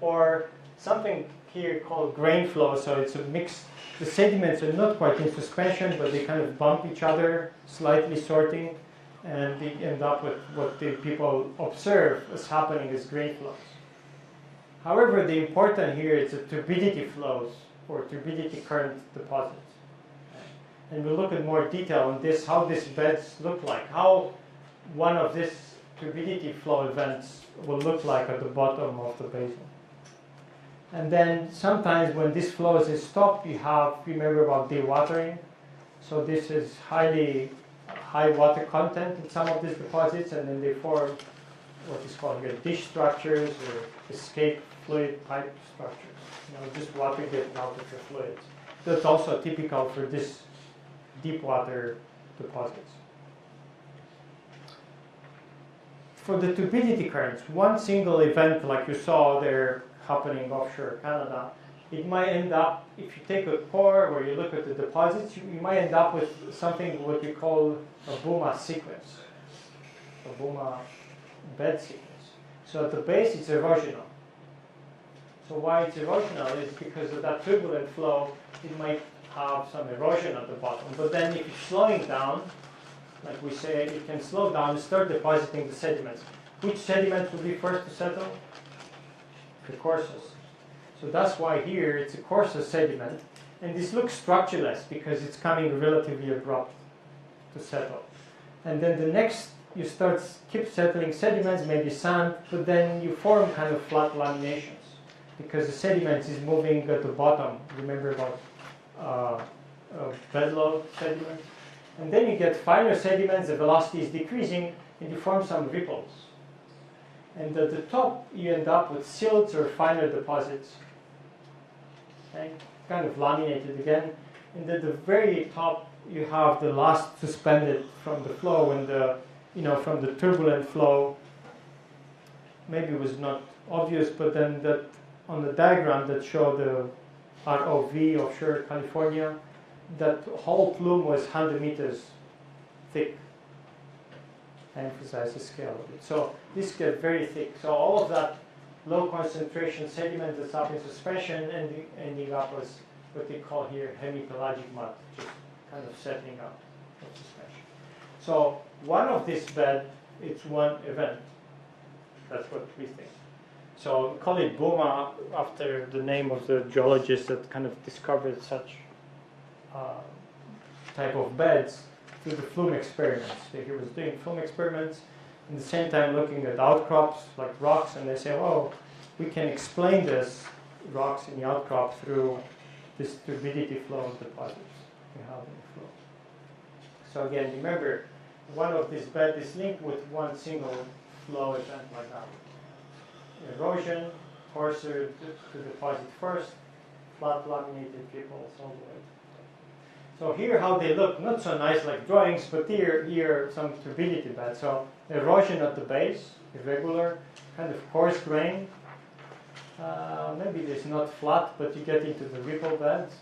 Or something here called grain flow, so it's a mix. The sediments are not quite in suspension, but they kind of bump each other, slightly sorting, and they end up with what the people observe as happening as grain flows. However, the important here is the turbidity flows or turbidity current deposits. And we'll look at more detail on this, how these beds look like, how one of these turbidity flow events will look like at the bottom of the basin. And then sometimes when this flows is stopped, you have, remember about dewatering. So this is high water content in some of these deposits, and then they form what is called here dish structures or escape fluid pipe structures. Just water getting out of your fluids. That's also typical for this deep water deposits. For the turbidity currents, one single event like you saw there happening offshore Canada, it might end up, if you take a core where you look at the deposits, you might end up with something what we call a BUMA sequence, a BUMA bed sequence. So at the base it's erosional. So why it's erosional is because of that turbulent flow, it might have some erosion at the bottom. But then if it's slowing down, like we say, it can slow down and start depositing the sediments. Which sediments will be first to settle? The coarses. So that's why here it's a coarser sediment. And this looks structureless because it's coming relatively abrupt to settle. And then the next, you keep settling sediments, maybe sand, but then you form kind of flat laminations because the sediment is moving at the bottom. Remember about bedload sediments? And then you get finer sediments, the velocity is decreasing, and you form some ripples. And at the top, you end up with silts or finer deposits. Okay? Kind of laminated again. And at the very top, you have the last suspended from the flow, and from the turbulent flow. Maybe it was not obvious, but then that on the diagram that showed the ROV offshore California, that whole plume was 100 meters thick. I emphasize the scale of it. So this gets very thick. So all of that low concentration sediment that's up in suspension and ending up as what they call here hemipelagic mud, just kind of settling up of suspension. So one of this bed, it's one event. That's what we think. So we call it BUMA after the name of the geologist that kind of discovered such type of beds through the flume experiments. So he was doing flume experiments and at the same time looking at outcrops like rocks, and they say, oh, we can explain this rocks in the outcrop through this turbidity flow of deposits we have in the flow. So again, remember, one of these beds is linked with one single flow event like that. Erosion, coarser to deposit first, flat laminated ripples all the way. So here how they look, not so nice like drawings, but here some turbidity beds. So erosion at the base, irregular, kind of coarse grain. Maybe it's not flat, but you get into the ripple beds.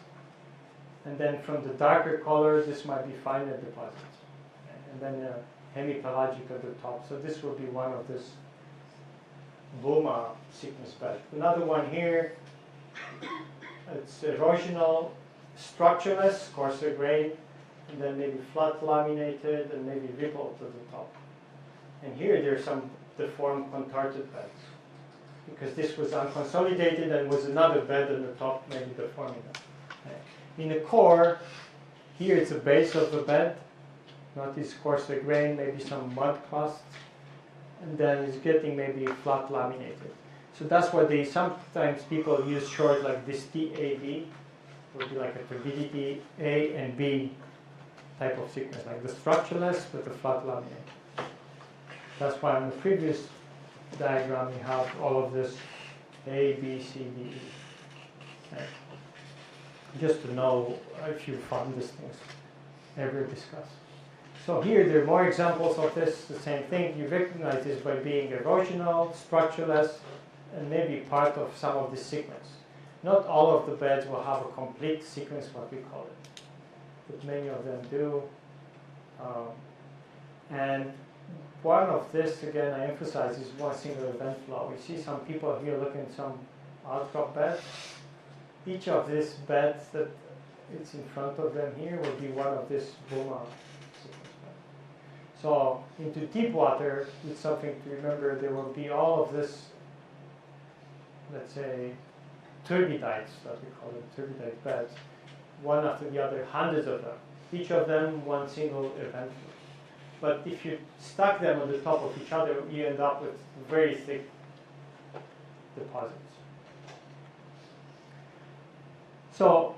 And then from the darker colors, this might be finer deposits. And then hemipelagic at the top. So this will be one of this Boma sequence bed. Another one here, it's erosional, structureless, coarser grain, and then maybe flat laminated and maybe rippled to the top. And here there's some deformed contorted beds, because this was unconsolidated and was another bed on the top, maybe deforming it. Okay. In the core, here it's a base of the bed, notice coarser grain, maybe some mud crust, and then it's getting maybe flat laminated. So that's why they sometimes people use short like this TAB, would be like a turbidity A and B type of sequence, like the structureless with the flat laminate. That's why on the previous diagram we have all of this A, B, C, D, E. Okay. Just to know if you found these things ever discussed. So here there are more examples of this, the same thing. You recognize this by being erosional, structureless, and maybe part of some of this sequence. Not all of the beds will have a complete sequence, what we call it, but many of them do. And one of this, again, I emphasize, is one single event flow. You see some people here looking at some outcrop beds. Each of these beds that it's in front of them here will be one of this Boma sequence beds. So into deep water, it's something to remember. There will be all of this, let's say, turbidites, that we call them, turbidite beds, one after the other, hundreds of them. Each of them one single event. But if you stack them on the top of each other, you end up with very thick deposits. So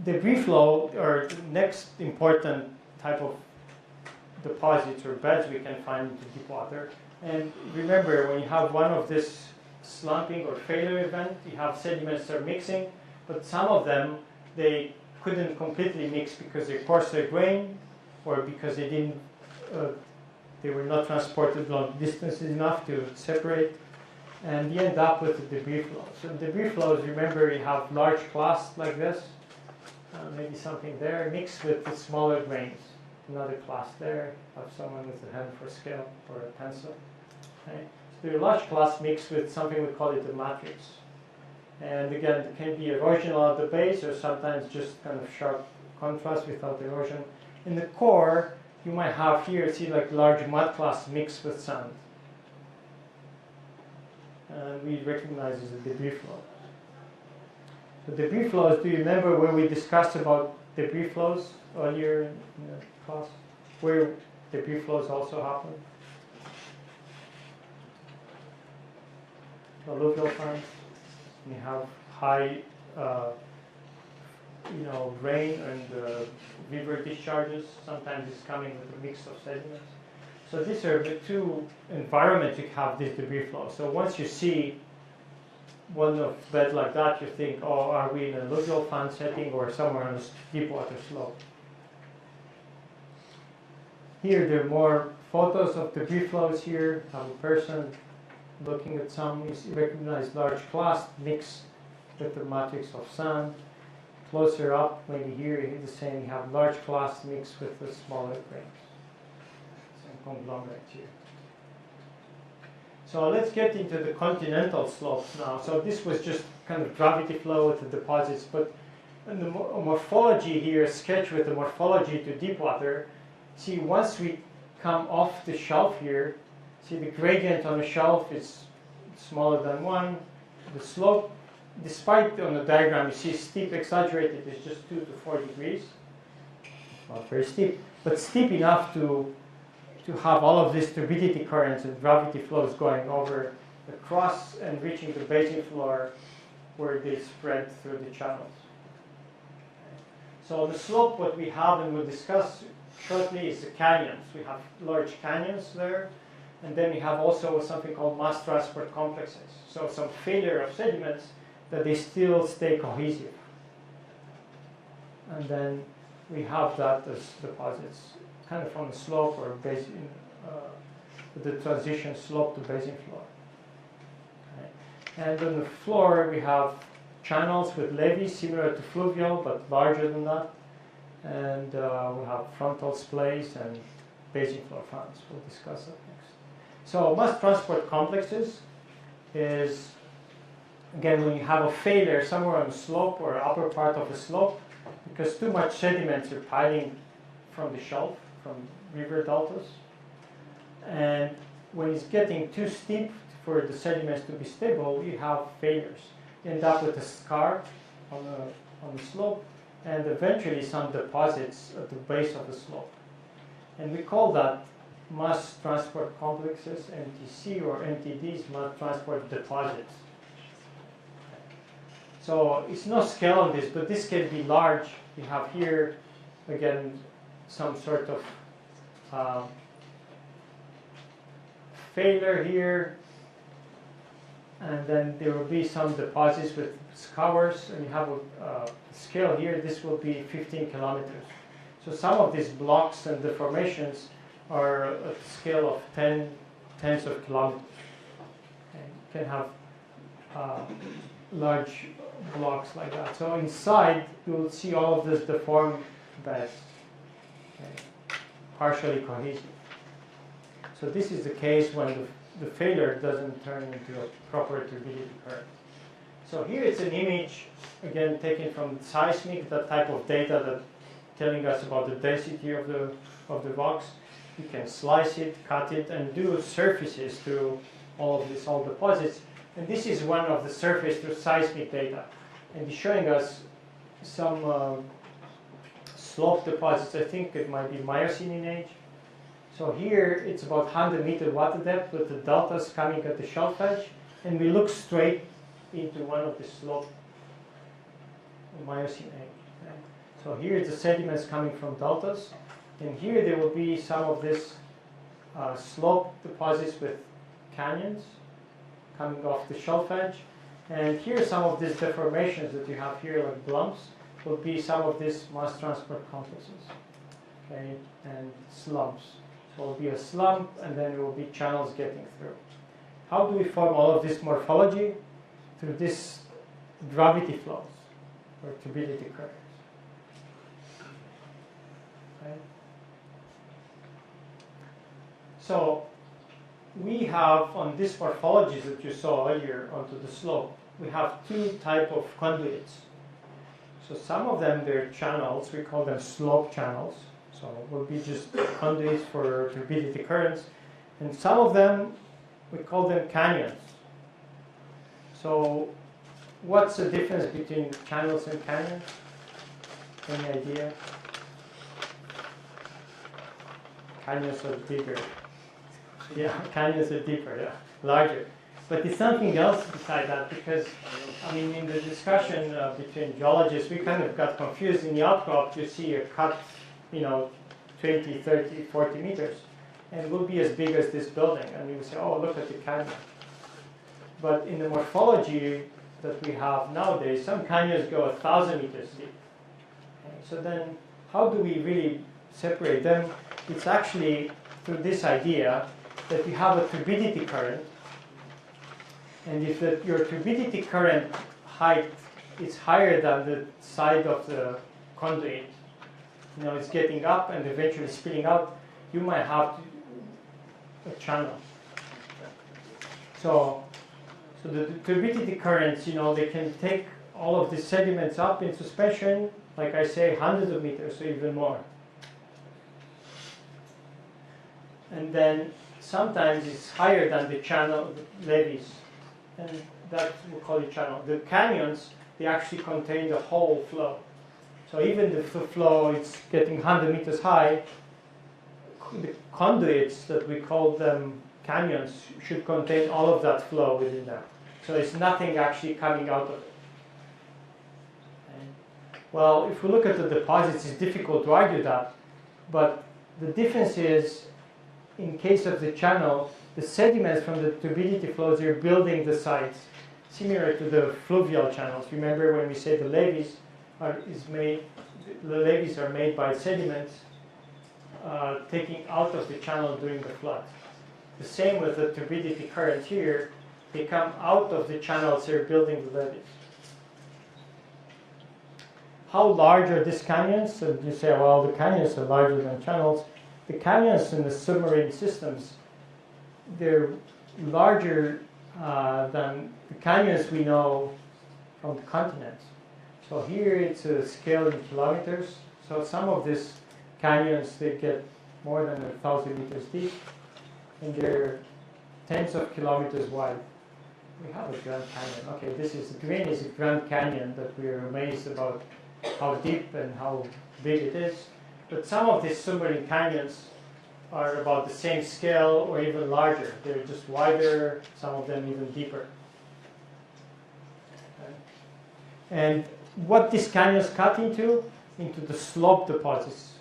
debris flow, or the next important type of deposits or beds we can find into deep water. And remember, when you have one of this slumping or failure event, you have sediments that are mixing, but some of them, they couldn't completely mix because they're coarser grain, or because they didn't, they were not transported long distances enough to separate, and you end up with the debris flow. So debris flows, remember, you have large clasts like this, maybe something there, mixed with the smaller grains. Another class there, have someone with a hand for scale or a pencil. Okay. The large class mixed with something we call it a matrix. And again, it can be erosional at the base, or sometimes just kind of sharp contrast without erosion. In the core, you might have here, see like large mud class mixed with sand. And we recognize as a debris flow. The debris flows, do you remember when we discussed about debris flows earlier in the class? Where debris flows also happen? Alluvial farms, you have high, rain and river discharges. Sometimes it's coming with a mix of sediments. So these are the two environments you have this debris flow. So once you see one of bed like that, you think, oh, are we in an alluvial fan setting or somewhere on a deep water slope? Here there are more photos of debris flows here. Have a person looking at some, you recognize large clast mixed with the matrix of sand. Closer up, maybe here you the same, you have large clast mixed with the smaller grains. Some conglomerates here. So let's get into the continental slopes now. So this was just kind of gravity flow with the deposits, but in the morphology here, sketch with the morphology to deep water. See, once we come off the shelf here, see the gradient on the shelf is smaller than 1. The slope, despite on the diagram you see steep exaggerated, is just 2 to 4 degrees. Not very steep, but steep enough to have all of these turbidity currents and gravity flows going over across and reaching the basin floor where they spread through the channels. So the slope, what we have and we'll discuss shortly, is the canyons. We have large canyons there, and then we have also something called mass transport complexes. So some failure of sediments that they still stay cohesive. And then we have that as deposits, kind of on the slope or basin, the transition slope to basin floor. Okay. And on the floor we have channels with levees similar to fluvial but larger than that. And we have frontal splays and basin floor fans. We'll discuss that next. So mass transport complexes is, again, when you have a failure somewhere on the slope or upper part of the slope, because too much sediments are piling from the shelf, from river deltas. And when it's getting too steep for the sediments to be stable, you have failures. You end up with a scar on the slope, and eventually some deposits at the base of the slope. And we call that mass transport complexes, MTC, or MTDs, mass transport deposits. So it's no scale on this, but this can be large. You have here, again, some sort of failure here, and then there will be some deposits with scours, and you have a scale here. This will be 15 kilometers. So some of these blocks and deformations are at the scale of tens of kilometers. And you can have large blocks like that. So inside you will see all of this deformed beds, okay, partially cohesive. So this is the case when the failure doesn't turn into a proper turbidity current. So here it's an image, again, taken from seismic, that type of data that telling us about the density of the rocks. You can slice it, cut it, and do surfaces to all of these old deposits. And this is one of the surface to seismic data. And it's showing us some slope deposits. I think it might be Miocene in age. So here it's about 100 meter water depth with the deltas coming at the shelf edge. And we look straight into one of the slope in Miocene age. Okay? So here is the sediments coming from deltas. And here there will be some of this slope deposits with canyons coming off the shelf edge. And here some of these deformations that you have here, like lumps, will be some of these mass transport complexes, okay, and slumps. So it will be a slump, and then there will be channels getting through. How do we form all of this morphology? Through these gravity flows, or turbidity currents. Okay. So we have, on these morphologies that you saw earlier onto the slope, we have two types of conduits. So some of them, they're channels, we call them slope channels. So it will be just conduits for turbidity currents. And some of them, we call them canyons. So what's the difference between channels and canyons? Any idea? Canyons are bigger. Yeah, canyons are deeper, yeah, larger. But it's something else beside that, because, I mean, in the discussion between geologists, we kind of got confused. In the outcrop, you see a cut, 20, 30, 40 meters, and it will be as big as this building. And you will say, oh, look at the canyon. But in the morphology that we have nowadays, some canyons go 1,000 meters deep. Okay, so then, how do we really separate them? It's actually through this idea that you have a turbidity current, and if your turbidity current height is higher than the side of the conduit, it's getting up and eventually spilling out, you might have a channel. So the turbidity currents, they can take all of the sediments up in suspension, like I say, hundreds of meters or even more. And then sometimes it's higher than the channel levees, and that we call it channel. The canyons, they actually contain the whole flow. So even if the flow is getting 100 meters high, the conduits that we call them canyons should contain all of that flow within them. So it's nothing actually coming out of it. Well, if we look at the deposits, it's difficult to argue that, but the difference is, in case of the channel, the sediments from the turbidity flows are building the sites, similar to the fluvial channels. Remember when we say the levees are made by sediments taking out of the channel during the flood. The same with the turbidity current here, they come out of the channels, they're building the levees. How large are these canyons? So you say, well, the canyons are larger than channels. The canyons in the submarine systems, they're larger than the canyons we know from the continents. So here it's a scale in kilometers. So some of these canyons, they get more than 1,000 meters deep, and they're tens of kilometers wide. We have a Grand Canyon. Okay, green is a Grand Canyon that we're amazed about how deep and how big it is. But some of these submarine canyons are about the same scale or even larger. They're just wider, some of them even deeper. Okay. And what these canyons cut into? Into the slope deposits,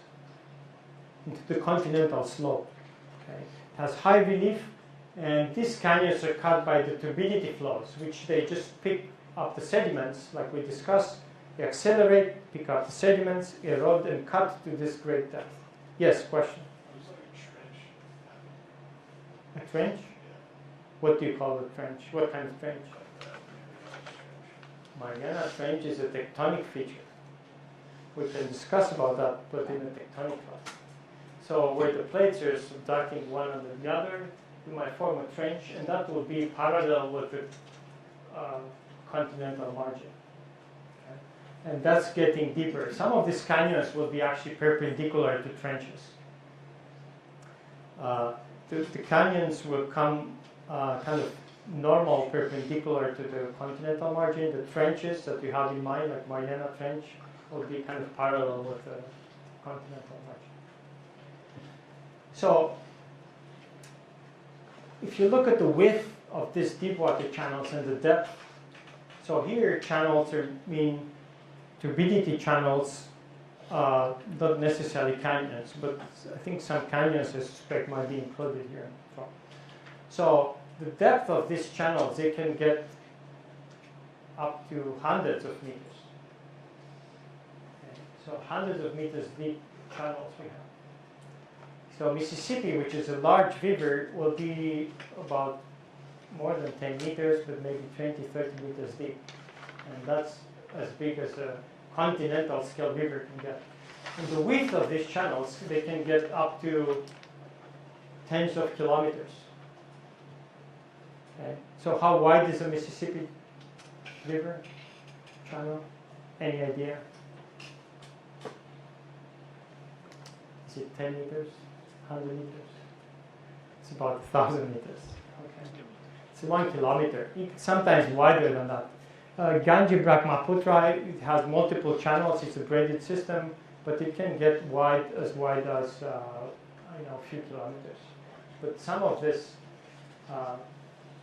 into the continental slope. Okay. It has high relief, and these canyons are cut by the turbidity flows, which they just pick up the sediments, like we discussed. They accelerate, pick up the sediments, erode, and cut to this great depth. Yes, question? Looks like a trench. A trench? What do you call a trench? What kind of trench? Mariana Trench is a tectonic feature. We can discuss about that, but in a tectonic class. So where the plates are subducting one under the other, you might form a trench, and that will be parallel with the continental margin. Okay? And that's getting deeper. Some of these canyons will be actually perpendicular to trenches. The canyons will come kind of normal perpendicular to the continental margin. The trenches that you have in mind, like Mariana Trench, will be kind of parallel with the continental margin. So if you look at the width of these deep water channels and the depth, so here channels mean turbidity channels, not necessarily canyons, but I think some canyons I suspect might be included here. So the depth of these channels, they can get up to hundreds of meters. Okay. So hundreds of meters deep channels we have. So Mississippi, which is a large river, will be about more than 10 meters, but maybe 20, 30 meters deep. And that's as big as a continental scale river can get. And the width of these channels, they can get up to tens of kilometers. Okay. So how wide is the Mississippi River channel? Any idea? Is it 10 meters? 100 meters? It's about 1,000 meters. Okay. It's 1 kilometer, sometimes wider than that. Ganges Brahmaputra, it has multiple channels. It's a braided system, but it can get as wide as a few kilometers. But some of this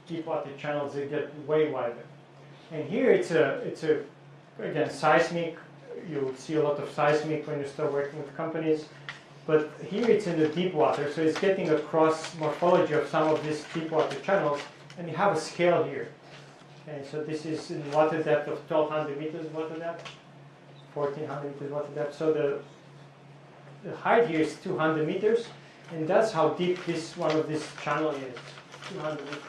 deep water channels, they get way wider. And here it's again seismic. You'll see a lot of seismic when you start working with companies. But here it's in the deep water, so it's getting across morphology of some of these deep water channels, and you have a scale here. Okay, so this is in water depth of 1,200 meters water depth, 1,400 meters water depth. So the height here is 200 meters, and that's how deep one of this channel is, 200 meters.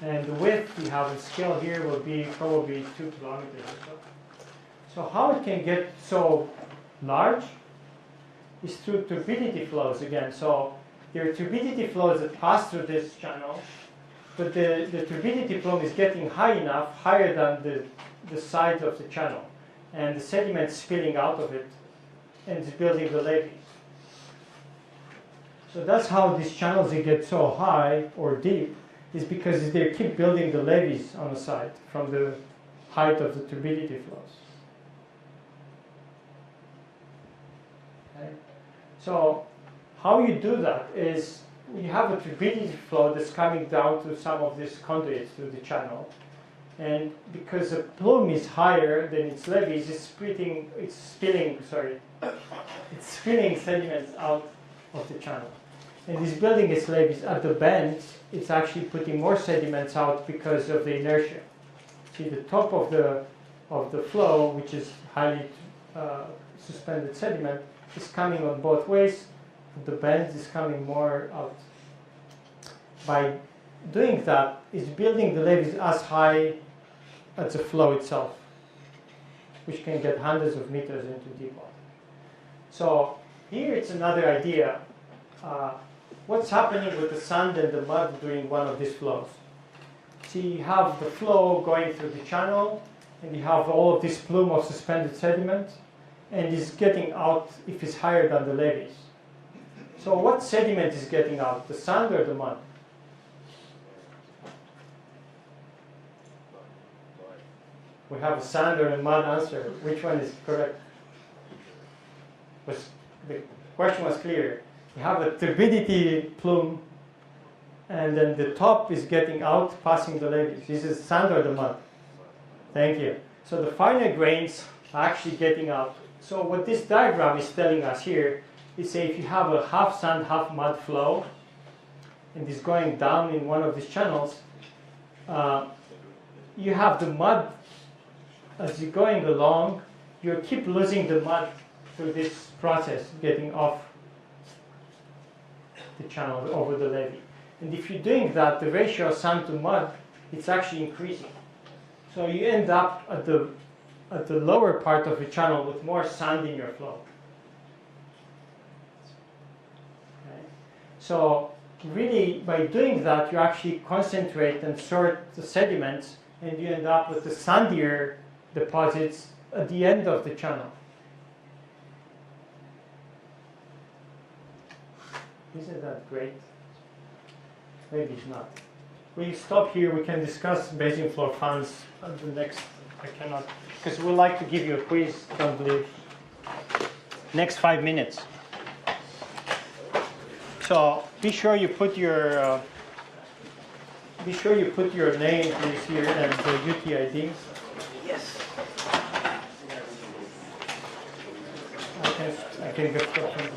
And the width we have a scale here will be probably 2 kilometers or so. So how it can get so large is through turbidity flows again. So there are turbidity flows that pass through this channel, but the turbidity flow is getting high enough, higher than the sides of the channel, and the sediment spilling out of it and it's building the levees. So that's how these channels, they get so high or deep, is because they keep building the levees on the side from the height of the turbidity flows. Okay. So how you do that is you have a turbidity flow that's coming down to some of these conduits through the channel, And because the plume is higher than its levees, it's spilling sediments out of the channel. And it's building its levees at the bends. It's actually putting more sediments out because of the inertia. See, the top of the flow, which is highly suspended sediment, is coming on both ways. The bends is coming more out. By doing that, it's building the levees as high as the flow itself, which can get hundreds of meters into deep water. So here it's another idea. What's happening with the sand and the mud during one of these flows? See, you have the flow going through the channel, and you have all of this plume of suspended sediment, and it's getting out if it's higher than the levees. So what sediment is getting out, the sand or the mud? We have a sand or a mud answer. Which one is correct? The question was clear. You have a turbidity plume, and then the top is getting out, passing the levees. This is sand or the mud? Thank you. So the finer grains are actually getting out. So what this diagram is telling us here is, say, if you have a half sand, half mud flow, and it's going down in one of these channels, you have the mud, as you're going along, you keep losing the mud through this process, getting off the channel over the levee. And if you're doing that, the ratio of sand to mud, it's actually increasing. So you end up at the lower part of the channel with more sand in your flow. Okay. So really, by doing that, you actually concentrate and sort the sediments, and you end up with the sandier deposits at the end of the channel. Isn't that great? Maybe it's not. We stop here. We can discuss basin floor fans at the next. I cannot, because we'd like to give you a quiz. Don't leave. Next 5 minutes. So be sure you put your name, please, here, and the UTID. Yes. I can get stuff from.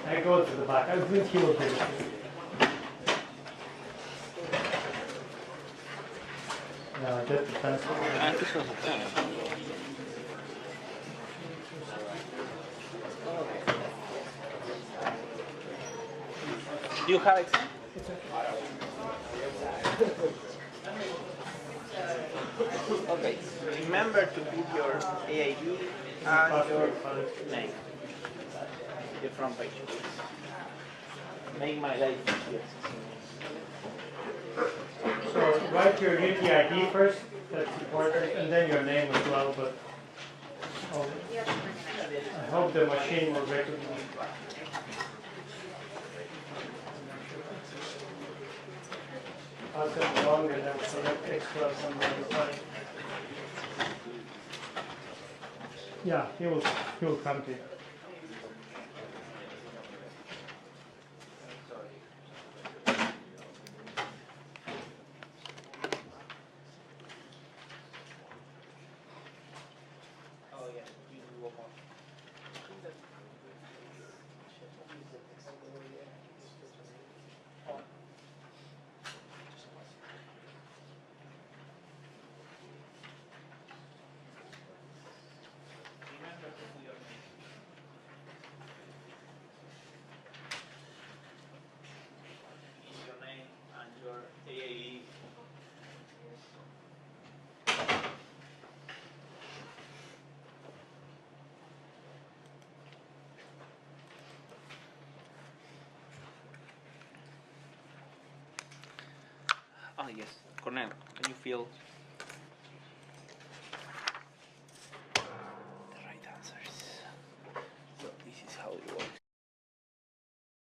I go to the back. I think he will do it. No, get the pencil. Antes was Do you have exam? Okay. Remember to put your AID and your name. The front page. Make my life easier. So write your UTID first, that's important, and then your name as well, but I hope the machine will recognize. Pass it along and then select extra from the other side. Yeah, he will come to you. Oh yes, Cornel, can you feel